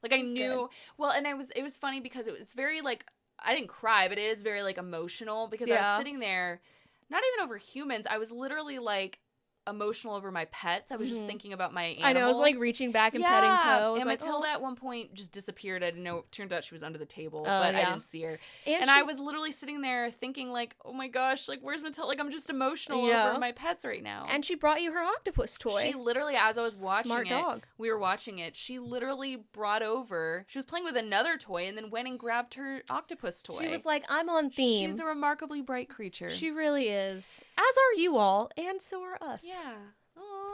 like, I knew, well, and it was funny because it's very, like, I didn't cry, but it is very, like, emotional because I was sitting there, not even over humans, I was literally, like, emotional over my pets. I was just thinking about my animals. I know, I was like reaching back and petting Poe. And like, Matilda at one point just disappeared. I didn't know. It turned out she was under the table, but I didn't see her. And I was literally sitting there thinking like, oh my gosh, like where's Matilda? Like I'm just emotional over my pets right now. And she brought you her octopus toy. She literally, as I was watching Smart dog. We were watching it, she literally brought over, she was playing with another toy and then went and grabbed her octopus toy. She was like, I'm on theme. She's a remarkably bright creature. She really is. As are you all, and so are us. Yeah.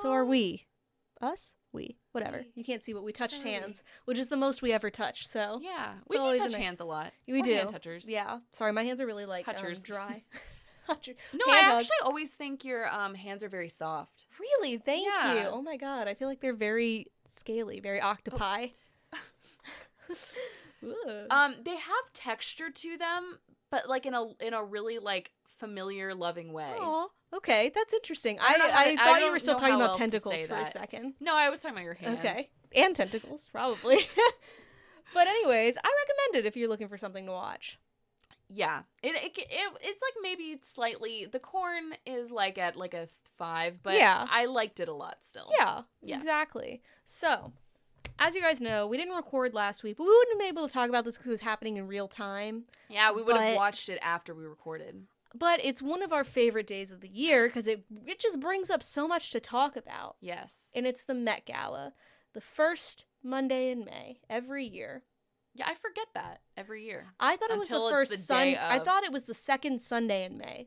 So are we. Us? We. Whatever. You can't see, but we touched hands, which is the most we ever touch, so. Yeah. We do touch hands a lot. We do. Hand touchers. Yeah. Sorry, my hands are really, like, dry. No, I actually always think your hands are very soft. Really? Thank you. Oh, my God. I feel like they're very scaly, very octopi. They have texture to them, but, like, in a really, like, familiar, loving way. Aw. Okay, that's interesting. I thought you were still talking about tentacles for a second. No, I was talking about your hands. Okay. And tentacles, probably. But anyways, I recommend it if you're looking for something to watch. Yeah. It's like maybe slightly, the corn is like at like a 5, but I liked it a lot still. Yeah, exactly. So, as you guys know, we didn't record last week, but we wouldn't have been able to talk about this because it was happening in real time. Yeah, we would have watched it after we recorded. But it's one of our favorite days of the year because it just brings up so much to talk about. Yes. And it's the Met Gala, the first Monday in May every year. Yeah, I forget that every year. I thought it was the first Sunday. I thought it was the second Sunday in May.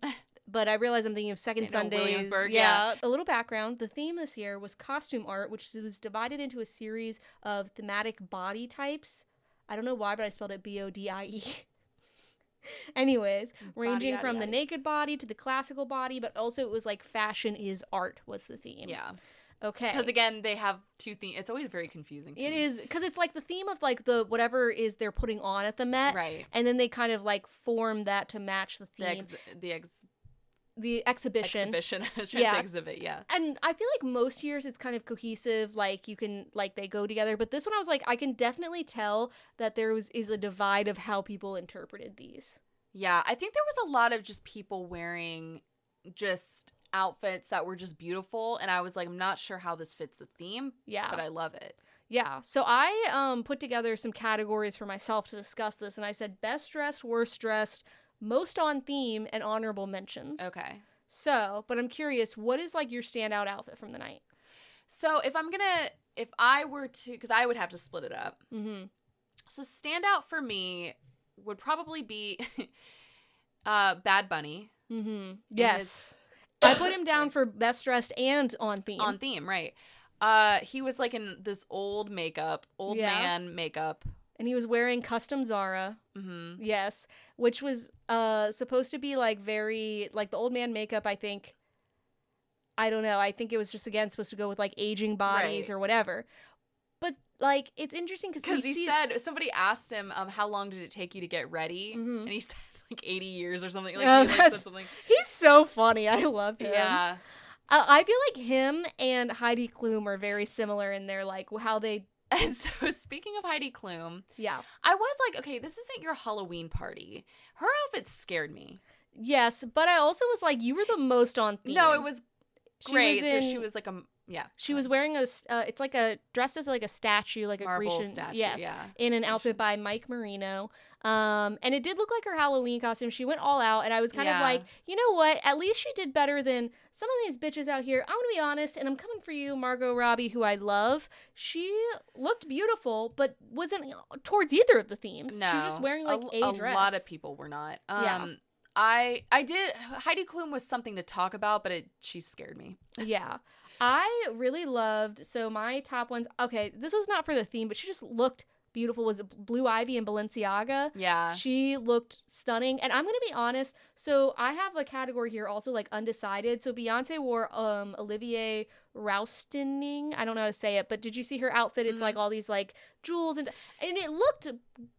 but I realize I'm thinking of Second Sundays. Williamsburg, yeah. A little background. The theme this year was costume art, which was divided into a series of thematic body types. I don't know why, but I spelled it BODIE. Anyways, ranging from the naked body to the classical body, but also it was like fashion is art was the theme. Yeah. Okay. Because again, they have two themes. It's always very confusing to me. It is, because it's like the theme of like the whatever is they're putting on at the Met. Right. And then they kind of like form that to match the theme. The exhibition. Exhibition. I was trying to say exhibit, yeah. And I feel like most years it's kind of cohesive, like you can, like they go together. But this one I was like, I can definitely tell that is a divide of how people interpreted these. Yeah, I think there was a lot of just people wearing just outfits that were just beautiful. And I was like, I'm not sure how this fits the theme. Yeah. But I love it. Yeah. So I put together some categories for myself to discuss this. And I said best dressed, worst dressed, most on theme, and honorable mentions. Okay. So, but I'm curious, what is like your standout outfit from the night? So if I were to, because I would have to split it up. Mm-hmm. So standout for me would probably be Bad Bunny. Mm-hmm. Yes. I put him down for best dressed and on theme. On theme, right. He was like in this old man makeup. And he was wearing custom Zara. Mm-hmm. Yes. Which was supposed to be like very, like the old man makeup, I think. I don't know. I think it was just, again, supposed to go with like aging bodies or whatever. But like, it's interesting because he said, somebody asked him, how long did it take you to get ready? Mm-hmm. And he said like 80 years or something. Like, he said something. He's so funny. I love him. Yeah. I feel like him and Heidi Klum are very similar in their like how they. And so speaking of Heidi Klum, yeah, I was like, okay, this isn't your Halloween party. Her outfit scared me. Yes, but I also was like, you were the most on theme. No, it was great. So she was like she was wearing it's like a dressed as like a statue, like a marble Grecian statue, yes, in an outfit by Mike Marino. And it did look like her Halloween costume. She went all out, and I was kind of like, you know what? At least she did better than some of these bitches out here. I'm gonna be honest, and I'm coming for you, Margot Robbie, who I love. She looked beautiful, but wasn't towards either of the themes. No, she was just wearing like a dress. A lot of people were not. I did. Heidi Klum was something to talk about, but she scared me. Yeah. I really loved, so my top ones, okay, this was not for the theme, but she just looked beautiful, was Blue Ivy in Balenciaga. Yeah. She looked stunning. And I'm going to be honest, so I have a category here also like undecided. So Beyonce wore Olivier Roustening. I don't know how to say it, but did you see her outfit? It's like all these like jewels and it looked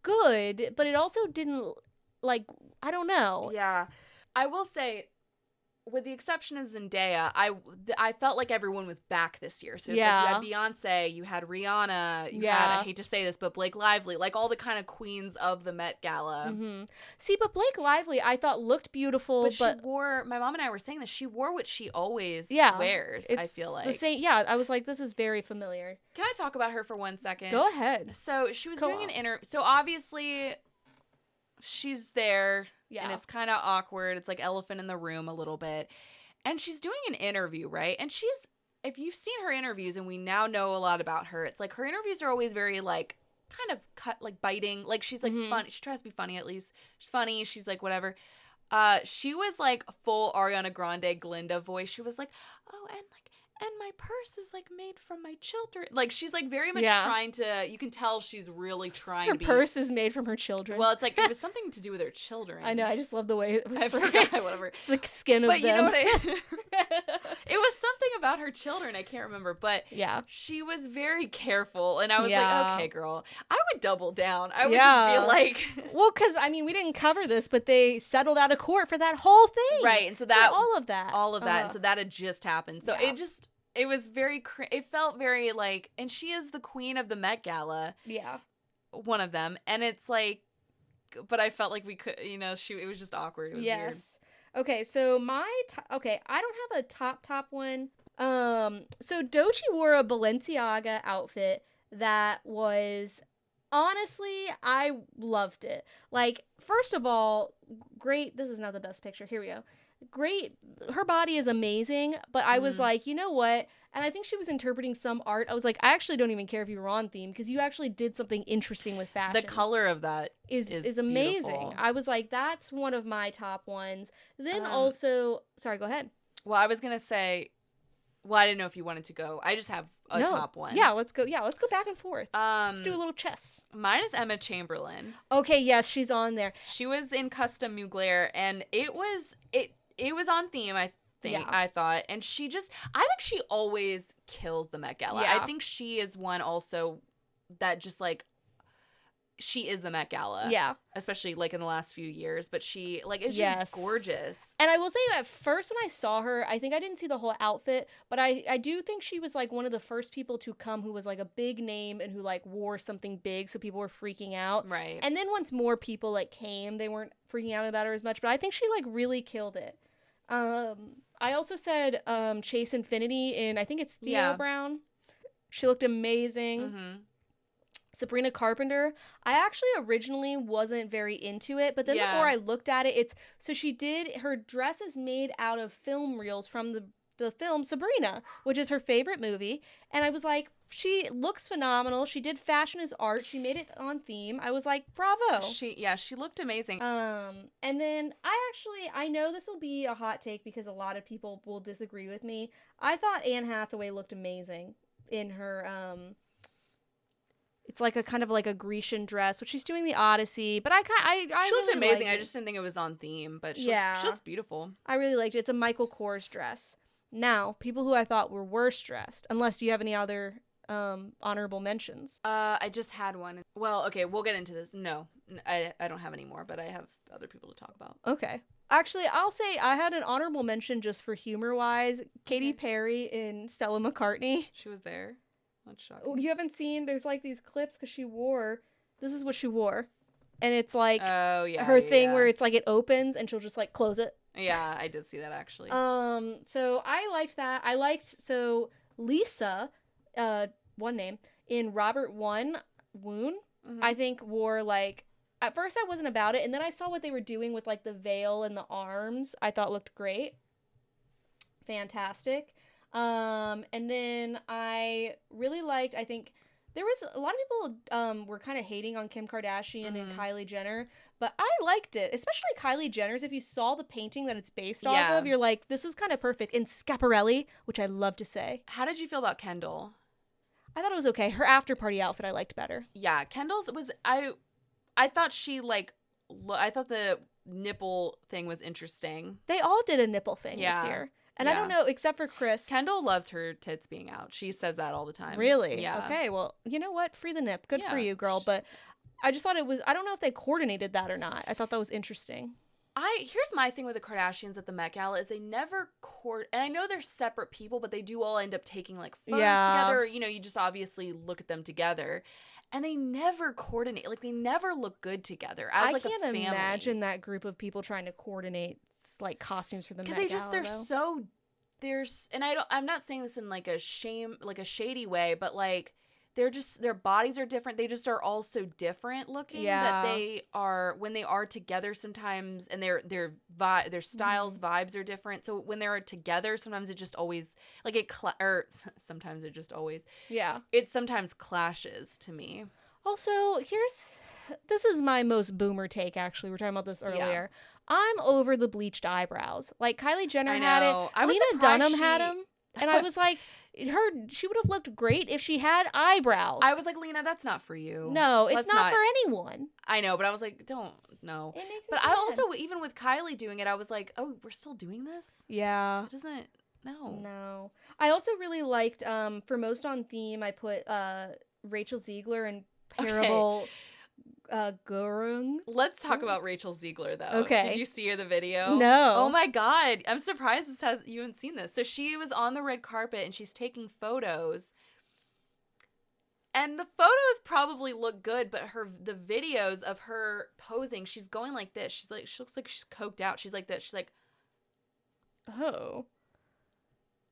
good, but it also didn't like, I don't know. Yeah. I will say, with the exception of Zendaya, I felt like everyone was back this year. So it's like you had Beyonce, you had Rihanna, you had, I hate to say this, but Blake Lively, like all the kind of queens of the Met Gala. Mm-hmm. See, but Blake Lively, I thought looked beautiful. But she wore, my mom and I were saying this, she wore what she always wears, I feel like. The same, I was like, this is very familiar. Can I talk about her for 1 second? Go ahead. So she was doing an interview. So obviously she's there. Yeah. And it's kind of awkward. It's like elephant in the room a little bit. And she's doing an interview, right? And if you've seen her interviews, and we now know a lot about her, it's like her interviews are always very like kind of cut, like biting. Like she's like funny. She tries to be funny at least. She's funny. She's like whatever. She was like full Ariana Grande Glinda voice. She was like, oh, and my purse is like made from my children. Like she's like very much trying to, you can tell she's really trying to be. Her purse is made from her children. Well, it's like it was something to do with her children. I know, I just love the way it was. I forgot, whatever. It's the skin of them. But you know what it was something about her children, I can't remember, but she was very careful, and I was like, okay, girl, I would double down. I would just be like, well, because I mean, we didn't cover this, but they settled out of court for that whole thing, right? And so that all of that, and so that had just happened. So it was very, it felt very like, and she is the queen of the Met Gala. Yeah. One of them. And it's like, but I felt like we could, it was just awkward. It was weird. Okay, so I don't have a top one. So Doechii wore a Balenciaga outfit that was, honestly, I loved it. Like, first of all, great, this is not the best picture. Here we go. great. Her body is amazing, but I was like, you know what? And I think she was interpreting some art. I was like, I actually don't even care if you were on theme because you actually did something interesting with fashion. The color of that is amazing. Beautiful. I was like, that's one of my top ones. Then also, sorry, go ahead. Well, I was going to say, well, I didn't know if you wanted to go. I just have a top one. Yeah, let's go. Yeah, let's go back and forth. Let's do a little chess. Mine is Emma Chamberlain. Okay, yes, she's on there. She was in Custom Mugler, and it was on theme, I think. Yeah. I thought. And I think she always kills the Met Gala. Yeah. I think she is one also that just like, she is the Met Gala. Yeah. Especially like in the last few years, but she like is just gorgeous. And I will say at first when I saw her, I think I didn't see the whole outfit, but I do think she was like one of the first people to come who was like a big name and who like wore something big, so people were freaking out. Right. And then once more people like came, they weren't freaking out about her as much, but I think she like really killed it. I also said Chase Infinity in, I think it's Theo Brown. She looked amazing. Mm-hmm. Sabrina Carpenter, I actually originally wasn't very into it, but then the more I looked at it, her dress is made out of film reels from the film Sabrina, which is her favorite movie, and I was like, she looks phenomenal. She did fashion as art. She made it on theme. I was like, bravo. She looked amazing. And then I know this will be a hot take because a lot of people will disagree with me. I thought Anne Hathaway looked amazing in her, it's like a kind of like a Grecian dress, which she's doing the Odyssey, but I she looked really amazing. I just didn't think it was on theme, but she looks beautiful. I really liked it. It's a Michael Kors dress. Now, people who I thought were worse dressed, unless do you have any other honorable mentions? I just had one. Well, okay, we'll get into this. No, I don't have any more, but I have other people to talk about. Okay. Actually, I'll say I had an honorable mention just for humor-wise. Katy Perry in Stella McCartney. She was there. That's shocking. You haven't seen, there's like these clips because this is what she wore. And it's like her thing where it's like it opens and she'll just like close it. Yeah, I did see that actually. So I liked that. Lisa, one name, in Robert Woon, I think wore like, at first I wasn't about it. And then I saw what they were doing with like the veil and the arms. I thought looked great. Fantastic. And then I really liked, I think there was a lot of people were kind of hating on Kim Kardashian and Kylie Jenner, but I liked it, especially Kylie Jenner's. If you saw the painting that it's based off of, you're like, this is kind of perfect. In Schiaparelli, which I love to say. How did you feel about Kendall? I thought it was okay. Her after party outfit I liked better. Yeah, Kendall's was, I thought she like, I thought the nipple thing was interesting. They all did a nipple thing this year. And I don't know, except for Chris. Kendall loves her tits being out. She says that all the time. Really? Yeah. Okay, well, you know what? Free the nip. Good for you, girl. But I just thought I don't know if they coordinated that or not. I thought that was interesting. Here's my thing with the Kardashians at the Met Gala is they never and I know they're separate people, but they do all end up taking like photos together. You know, you just obviously look at them together. And they never coordinate. Like, they never look good together as like a family. I can't imagine that group of people trying to coordinate like costumes for the Met Gala. Because I'm not saying this in like a shady way, but like their bodies are different. They just are all so different looking that they are, when they are together sometimes, and their styles, vibes are different. So when they're together, sometimes it just always like it sometimes clashes to me. Also, this is my most boomer take, actually. We were talking about this earlier. Yeah. I'm over the bleached eyebrows. Like, Kylie Jenner had it. Lena Dunham had them. And I was like, she would have looked great if she had eyebrows. I was like, Lena, that's not for you. No, it's not for anyone. I know, but I was like, don't, no. It makes But sad. I also, even with Kylie doing it, I was like, oh, we're still doing this? Yeah. It doesn't, No. I also really liked, for most on theme, I put Rachel Ziegler and Parable Gurung. Let's talk about Rachel Ziegler, though. Okay. Did you see the video? No. Oh my God. I'm surprised you haven't seen this. So she was on the red carpet and she's taking photos. And the photos probably look good, but the videos of her posing, she's going like this. She looks like she's coked out. She's like this. She's like, oh.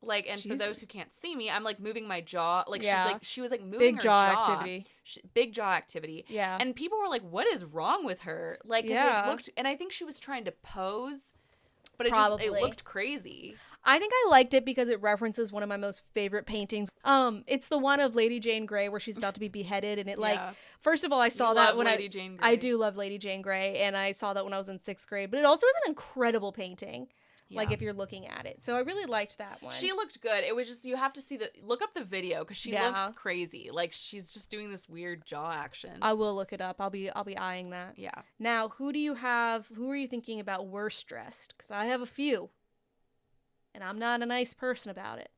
Like, and Jesus. For those who can't see me, I'm like moving my jaw. Like, she was like moving big her jaw activity. Big jaw activity. Yeah. And people were like, what is wrong with her? Like, it looked, and I think she was trying to pose But it looked crazy. I think I liked it because it references one of my most favorite paintings. It's the one of Lady Jane Grey where she's about to be beheaded, and it first of all, I saw that when I do love Lady Jane Grey, and I saw that when I was in 6th grade. But it also is an incredible painting. Yeah. Like if you're looking at it. So I really liked that one. She looked good. It was just, you have to look up the video because she looks crazy. Like she's just doing this weird jaw action. I will look it up. I'll be eyeing that. Yeah. Now, who are you thinking about worst dressed? Because I have a few. And I'm not a nice person about it.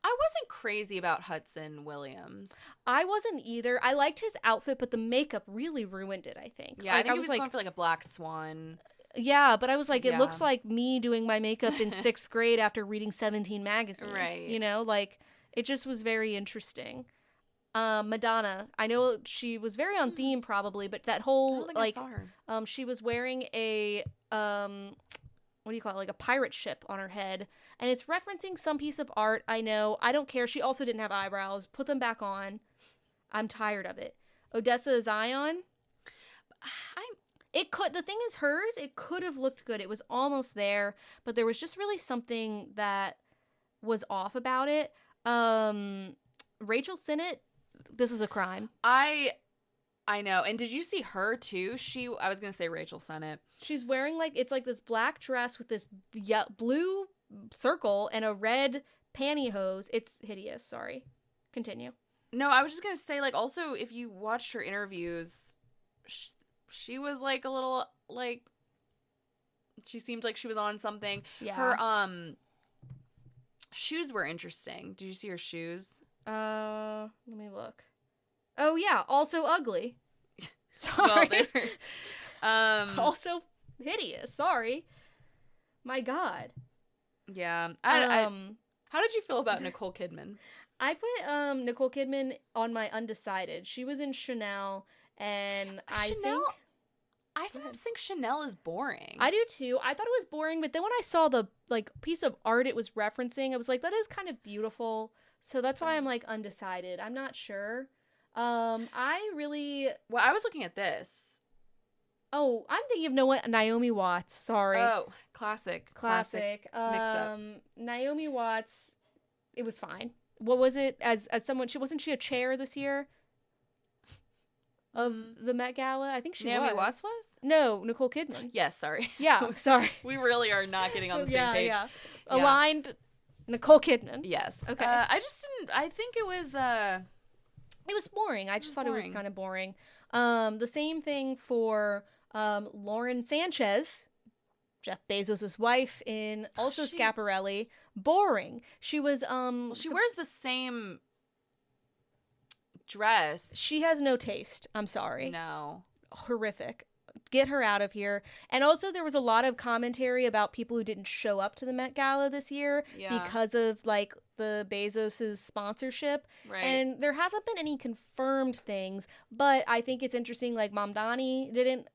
I wasn't crazy about Hudson Williams. I wasn't either. I liked his outfit, but the makeup really ruined it, I think. Yeah, I think he was going for like a black swan. Yeah, but I was like, it looks like me doing my makeup in 6th grade after reading 17 magazine. Right. You know, like, it just was very interesting. Madonna, I know she was very on theme probably, but that whole, I saw her. She was wearing a, what do you call it, like a pirate ship on her head, and it's referencing some piece of art. I know. I don't care. She also didn't have eyebrows. Put them back on. I'm tired of it. Odessa Zion. The thing is, hers, it could have looked good. It was almost there, but there was just really something that was off about it. Rachel Sennett, this is a crime. I know. And did you see her too? I was going to say Rachel Sennett. She's wearing it's like this black dress with this blue circle and a red pantyhose. It's hideous. Sorry. Continue. No, I was just going to say, also, if you watched her interviews, she was a little she seemed like she was on something. Yeah. Her shoes were interesting. Did you see her shoes? Let me look. Oh yeah, also ugly. Sorry. Well, also hideous. Sorry. My God. Yeah. How did you feel about Nicole Kidman? I put Nicole Kidman on my undecided. She was in Chanel. And I sometimes think Chanel is boring. I do too. I thought it was boring, but then when I saw the piece of art it was referencing, I was like, that is kind of beautiful. So that's why I'm undecided. I'm not sure. I was looking at this. Oh, I'm thinking of Naomi Watts. Sorry. Oh, classic. Mix up. Naomi Watts. It was fine. What was it? As someone, wasn't she a chair this year? Of the Met Gala? I think she Naomi Watts was? No, Nicole Kidman. Yes, sorry. Yeah, sorry. We really are not getting on the same page. Yeah. Aligned Nicole Kidman. Yes. Okay. I just didn't, I think it was boring. I just thought it was kind of boring. The same thing for Lauren Sanchez, Jeff Bezos' wife in Schiaparelli. Boring. She was she wears the same dress. She has no taste. I'm sorry. No. Horrific. Get her out of here. And also there was a lot of commentary about people who didn't show up to the Met Gala this year because of the Bezos' sponsorship. Right. And there hasn't been any confirmed things, but I think it's interesting, Mamdani didn't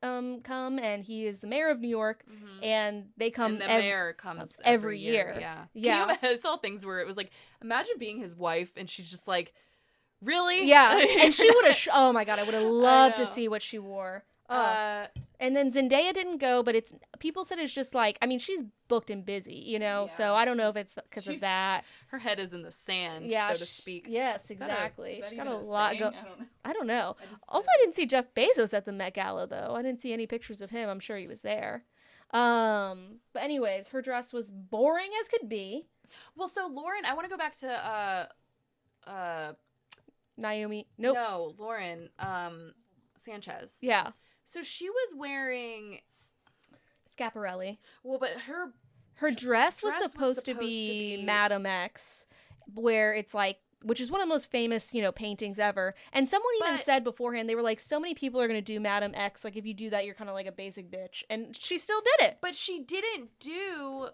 come, and he is the mayor of New York, and they come and the mayor comes every year. Yeah. I saw things where it was imagine being his wife and she's just really? Yeah. And she would have oh my God, I would have loved to see what she wore. And then Zendaya didn't go, but people said it's just she's booked and busy, so I don't know if it's because of that. Her head is in the sand, so to speak. Yes, exactly. She's got a lot going. I don't know. I didn't see Jeff Bezos at the Met Gala, though. I didn't see any pictures of him. I'm sure he was there. But anyways, her dress was boring as could be. Well, so Lauren, I want to go back to Naomi. Nope. No, Lauren Sanchez. Yeah. So she was wearing Schiaparelli. Well, but her dress was supposed to be Madame X, where it's which is one of the most famous, paintings ever. And someone even said beforehand, they were so many people are going to do Madame X. If you do that, you're kind of like a basic bitch. And she still did it. But she didn't do...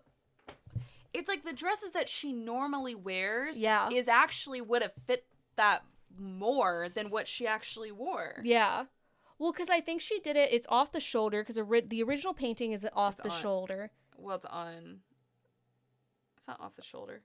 It's the dresses that she normally wears is actually would have fit that more than what she actually wore. Yeah. Well, because I think she did it. It's off the shoulder because the original painting is off the shoulder. Well, it's on. It's not off the shoulder.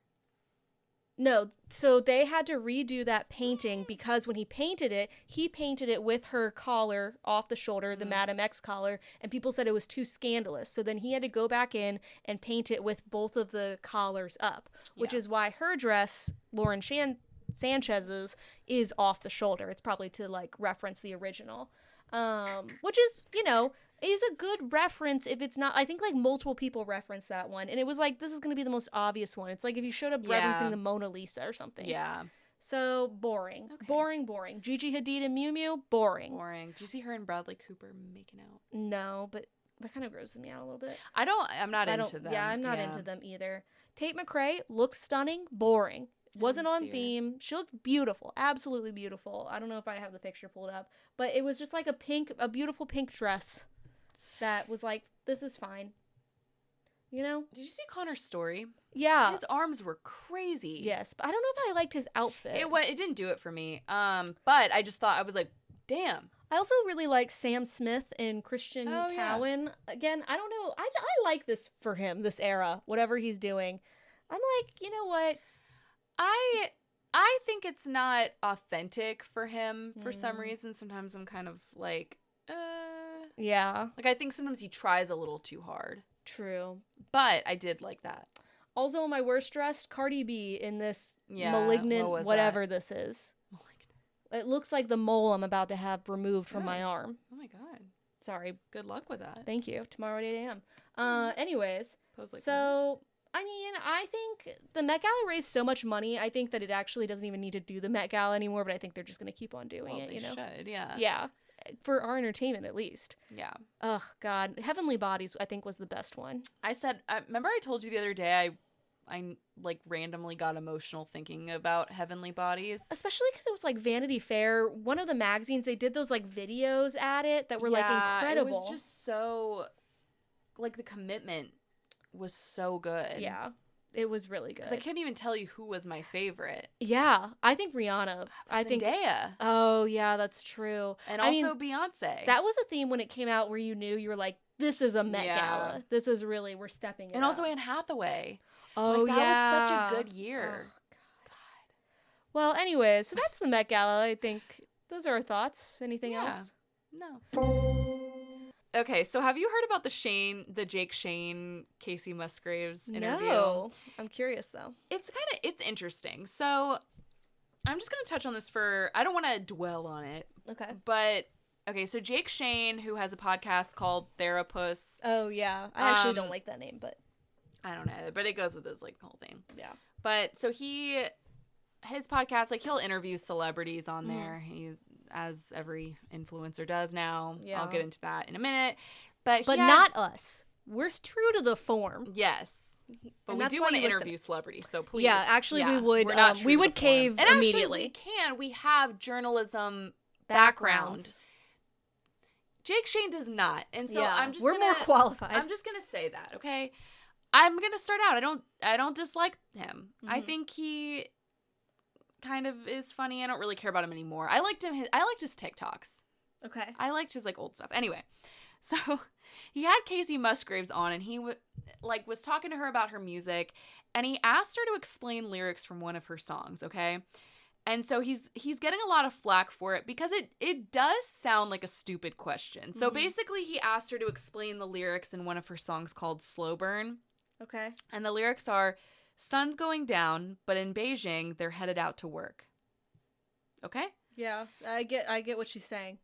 No, so they had to redo that painting because when he painted it with her collar off the shoulder, the Madame X collar, and people said it was too scandalous. So then he had to go back in and paint it with both of the collars up, which is why her dress, Lauren Sanchez's, is off the shoulder. It's probably to like reference the original, which is, is a good reference if it's not. I think like multiple people reference that one, and it was like, this is going to be the most obvious one. It's like if you showed up referencing the Mona Lisa or something. Yeah. So boring. Okay. Boring. Gigi Hadid and Miu Miu, boring. Did you see her and Bradley Cooper making out? No, but that kind of grosses me out a little bit. I'm not into them. Yeah, I'm not into them either. Tate McRae looks stunning, boring. Wasn't on theme. She looked beautiful, absolutely beautiful. I don't know if I have the picture pulled up, but it was just like a beautiful pink dress. That was like, this is fine. Did you see Connor's story? Yeah. His arms were crazy. Yes, but I don't know if I liked his outfit. It didn't do it for me. But I just thought, I was like, damn. I also really liked Sam Smith and Christian Cowan. Yeah. Again, I don't know. I like this for him, this era, whatever he's doing. I'm like, you know what? I think it's not authentic for him for some reason. Sometimes I'm kind of like, yeah. Like, I think sometimes he tries a little too hard. True. But I did like that. Also, my worst dressed, Cardi B in this malignant whatever this is. It looks like the mole I'm about to have removed from my arm. Oh my god. Sorry. Good luck with that. Thank you. Tomorrow at 8 a.m. Anyways. So, I mean, I think the Met Gala raised so much money. I think that it actually doesn't even need to do the Met Gala anymore, but I think they're just going to keep on doing it, they should, yeah. Yeah. For our entertainment, at least. Yeah. Oh, God. Heavenly Bodies, I think, was the best one. Remember I told you the other day I like randomly got emotional thinking about Heavenly Bodies. Especially because it was like Vanity Fair. One of the magazines, they did those like videos at it that were like incredible. It was just so, like, the commitment was so good. Yeah. It was really good. I couldn't even tell you who was my favorite. Yeah, I think Rihanna. I think Zendaya. Oh yeah, that's true. And also Beyonce. That was a theme when it came out where you knew, you were like, this is a Met Gala. This is really, we're stepping it up. And also Anne Hathaway. Oh that was such a good year. Oh, God. Well, anyways, so that's the Met Gala. I think those are our thoughts. Anything else? No. Okay, so have you heard about the Jake Shane, Kacey Musgraves interview? No. I'm curious, though. It's interesting. So I'm just going to touch on this I don't want to dwell on it. Okay. But, okay, so Jake Shane, who has a podcast called Therapus. Oh, yeah. I actually don't like that name, but. I don't know either, but it goes with his, like, whole thing. Yeah. But, so his podcast, like, he'll interview celebrities on there. He's, as every influencer does now. Yeah. I'll get into that in a minute. But not us. We're true to the form. Yes. But we do want to interview celebrities, so please. Yeah, actually we would. We would cave and immediately. Actually, we have journalism background. Jake Shane does not. And so we're more qualified. I'm just going to say that, okay? I'm going to start out. I don't dislike him. Mm-hmm. I think he kind of is funny. I don't really care about him anymore. I liked his TikToks. Okay. I liked his like old stuff. Anyway, so he had Kacey Musgraves on, and he was talking to her about her music, and he asked her to explain lyrics from one of her songs. Okay. And so he's getting a lot of flack for it because it does sound like a stupid question. So basically he asked her to explain the lyrics in one of her songs called Slow Burn. Okay. And the lyrics are, sun's going down, but in Beijing, they're headed out to work. Okay? Yeah, I get what she's saying.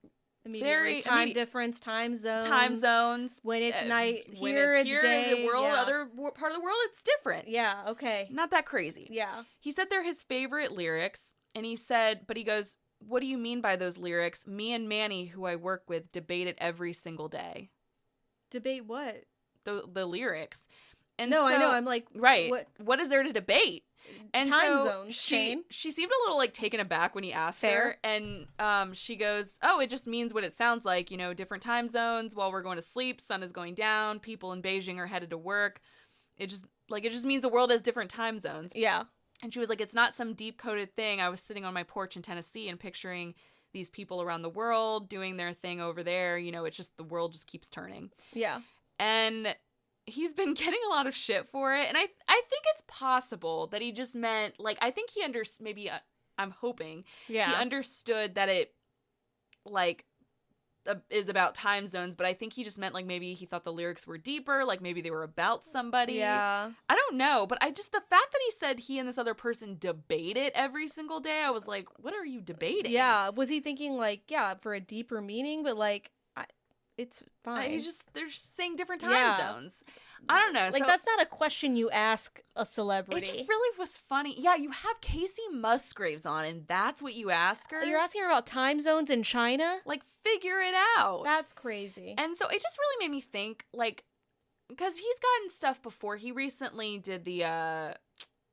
Immediately. Time difference, time zones. When it's night here, it's day. The world, other part of the world, it's different. Yeah, okay. Not that crazy. Yeah. He said they're his favorite lyrics, and he goes, what do you mean by those lyrics? Me and Manny, who I work with, debate it every single day. Debate what? The lyrics. And I know. I'm like, right. What is there to debate? And time zones. She seemed a little like taken aback when he asked her, and she goes, "Oh, it just means what it sounds like. You know, different time zones. While we're going to sleep, sun is going down. People in Beijing are headed to work. It just means the world has different time zones." Yeah. And she was like, "It's not some deep coded thing. I was sitting on my porch in Tennessee and picturing these people around the world doing their thing over there. You know, it's just the world just keeps turning." Yeah. And he's been getting a lot of shit for it, and I think it's possible that he just meant, like, I think he I'm hoping he understood that it, like, is about time zones, but I think he just meant, like, maybe he thought the lyrics were deeper, like maybe they were about somebody. Yeah. I don't know, but the fact that he said he and this other person debate it every single day, I was like, what are you debating? Yeah. Was he thinking, like, for a deeper meaning, but, like, it's fine. They're just saying different time zones. I don't know. Like, that's not a question you ask a celebrity. It just really was funny. Yeah, you have Kacey Musgraves on, and that's what you ask her? You're asking her about time zones in China? Like, figure it out. That's crazy. And so it just really made me think, like, because he's gotten stuff before. He recently did the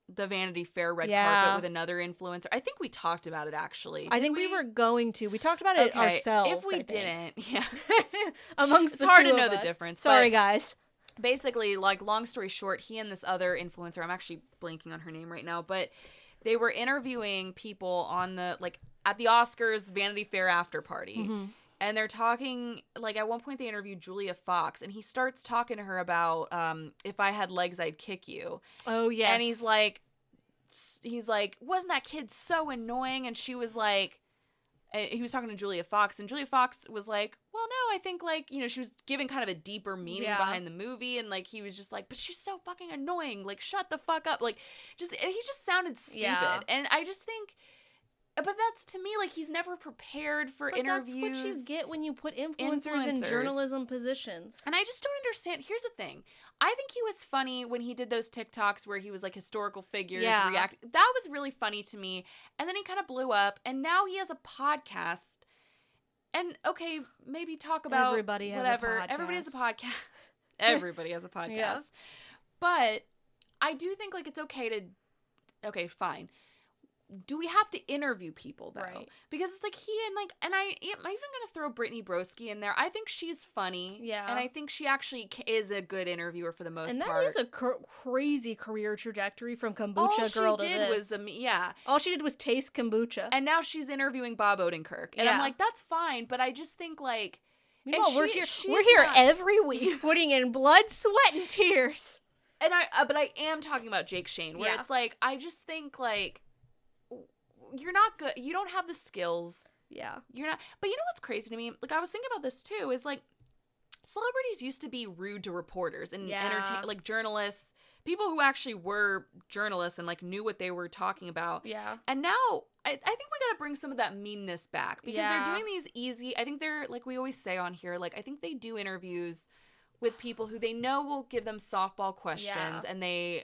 Vanity Fair red carpet with another influencer. I think we talked about it, actually. I think we were going to. We talked about it ourselves. If we didn't, amongst it's the hard two to know of the us. difference. Sorry, guys. Basically, like, long story short, he and this other influencer, I'm actually blanking on her name right now, but they were interviewing people on the, like, at the Oscars Vanity Fair after party. Mm-hmm. And they're talking, like, at one point they interviewed Julia Fox, and he starts talking to her about, if I had legs, I'd kick you. Oh, yes. And he's like, wasn't that kid so annoying? And she was like, he was talking to Julia Fox, and Julia Fox was like, well, no, I think, like, you know, she was giving kind of a deeper meaning behind the movie, and, like, he was just like, but she's so fucking annoying, like, shut the fuck up, like, and he just sounded stupid, and I just think, but that's, to me, like, he's never prepared for interviews. That's what you get when you put influencers in journalism positions. And I just don't understand. Here's the thing. I think he was funny when he did those TikToks where he was, like, historical figures react. That was really funny to me. And then he kind of blew up. And now he has a podcast. And, okay, maybe talk about Everybody has a podcast. Everybody has a podcast. Everybody has a podcast. Yeah. But I do think, like, it's okay to... Okay, fine. Do we have to interview people, though? Right. Because it's like I'm even going to throw Brittany Broski in there. I think she's funny. Yeah. And I think she actually is a good interviewer for the most part. And that is a crazy career trajectory from kombucha girl to this. All she did was taste kombucha. And now she's interviewing Bob Odenkirk. And I'm like, that's fine, but I just think, like... Meanwhile, we're here every week putting in blood, sweat, and tears. And but I am talking about Jake Shane, where it's like, I just think, like... You're not good. You don't have the skills. Yeah. You're not. But you know what's crazy to me? Like, I was thinking about this too, is like, celebrities used to be rude to reporters and like journalists, people who actually were journalists and, like, knew what they were talking about. Yeah. And now I think we got to bring some of that meanness back, because they're doing these easy, I think they're, like we always say on here, like, I think they do interviews with people who they know will give them softball questions, and they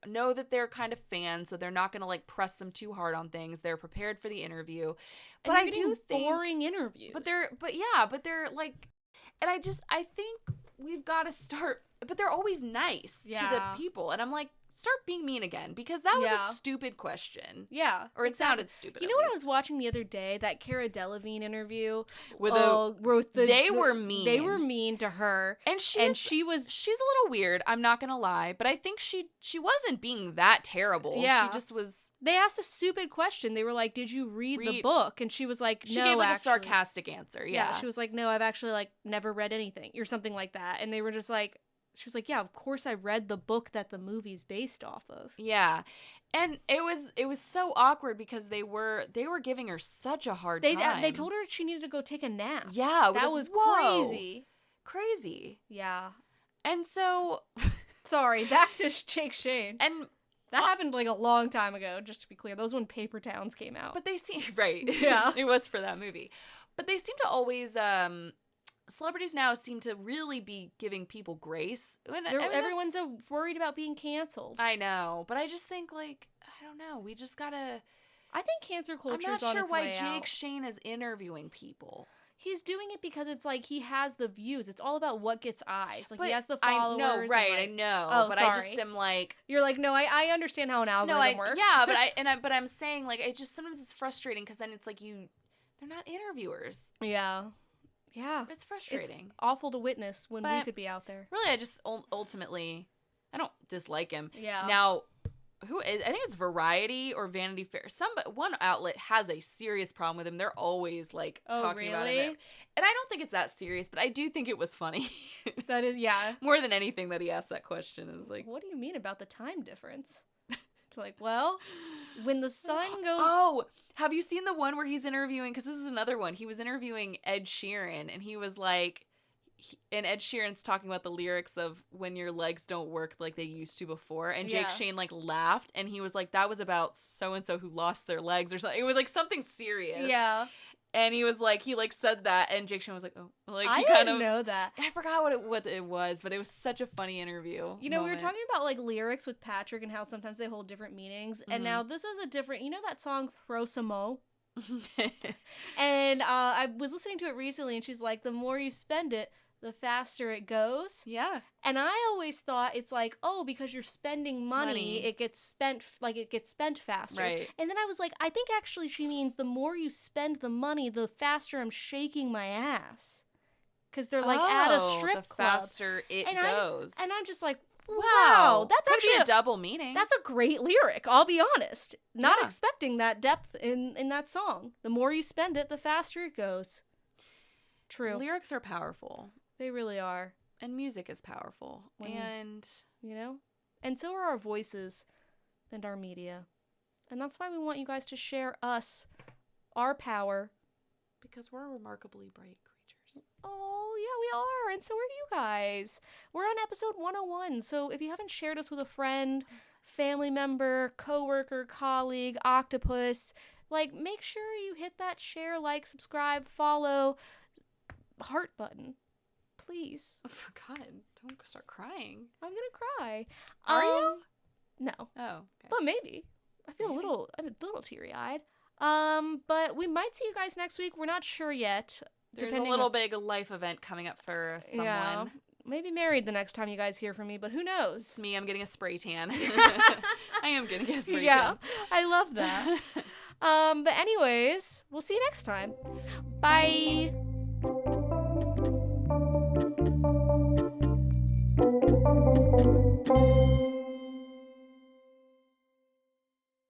know that they're kind of fans, so they're not going to, like, press them too hard on things. They're prepared for the interview. But I do think boring interviews. But they're like, and I think we've got to start, but they're always nice to the people. And I'm like, start being mean again, because that was a stupid question. Yeah. Or it sounded stupid. You know what I was watching the other day? That Cara Delevingne interview. They were mean. They were mean to her. And she's a little weird, I'm not going to lie, but I think she wasn't being that terrible. Yeah. She just was. They asked a stupid question. They were like, did you read the book? And she was like, no, She gave, like, a sarcastic answer. Yeah. She was like, no, I've actually, like, never read anything, or something like that. And they were just like, she was like, yeah, of course I read the book that the movie's based off of. Yeah. And it was so awkward, because they were giving her such a hard time. They told her she needed to go take a nap. Yeah. That was crazy. Crazy. Yeah. And so... Sorry, back to Jake Shane. And... That happened, like, a long time ago, just to be clear. That was when Paper Towns came out. But they seem... Right. Yeah. It was for that movie. But they seem to always... Celebrities now seem to really be giving people grace. Everyone's worried about being canceled. I know, but I just think, like, I don't know. We just gotta... I think cancel culture's on its way out. I'm not sure why Jake Shane is interviewing people. He's doing it because it's like he has the views. It's all about what gets eyes. Like, he has the followers. I know, right? I know. But sorry. I just am like... You're like, no, I understand how an algorithm works. Yeah, but I'm saying, like, it just sometimes it's frustrating, because then it's like they're not interviewers. Yeah. Yeah. It's frustrating. It's awful to witness when we could be out there. Really, I just ultimately, I don't dislike him. Yeah. Now, I think it's Variety or Vanity Fair. One outlet has a serious problem with him. They're always like talking about him. And I don't think it's that serious, but I do think it was funny. That is, yeah. More than anything that he asked that question is like, what do you mean about the time difference? It's like, well, when the sun goes... Oh, have you seen the one where he's interviewing, because this is another one, he was interviewing Ed Sheeran, and he was like, and Ed Sheeran's talking about the lyrics of when your legs don't work like they used to before, and Jake Shane like laughed, and he was like, that was about so-and-so who lost their legs or something. It was like something serious. Yeah. And he was like, he like said that, and Jake Shane was like, oh, like I he kind didn't of know that. I forgot what it was, but it was such a funny interview. You know, we were talking about like lyrics with Patrick and how sometimes they hold different meanings, and now this is a different. You know that song "Throw Some Mo"? And I was listening to it recently, and she's like, "The more you spend it, the faster it goes." Yeah. And I always thought it's like, oh, because you're spending money, it gets spent faster. Right. And then I was like, I think actually she means the more you spend the money, the faster I'm shaking my ass. Because they're like at a strip the club. Faster it goes. And I'm just like, wow, that's could actually be a double meaning. That's a great lyric, I'll be honest. Not expecting that depth in that song. The more you spend it, the faster it goes. True. Lyrics are powerful. They really are. And music is powerful. And, you know? And so are our voices and our media. And that's why we want you guys to share us, our power. Because we're remarkably bright creatures. Oh, yeah, we are. And so are you guys. We're on episode 101. So if you haven't shared us with a friend, family member, coworker, colleague, octopus, like, make sure you hit that share, like, subscribe, follow, heart button. Please. Oh, God, don't start crying. I'm gonna cry. Are you? No. Oh, okay. But maybe. I'm a little teary-eyed. But we might see you guys next week. We're not sure yet. There's a little big life event coming up for someone. Yeah. Maybe married the next time you guys hear from me, but who knows? It's me. I'm getting a spray tan. I am gonna get a spray tan. Yeah, I love that. But anyways, we'll see you next time. Bye.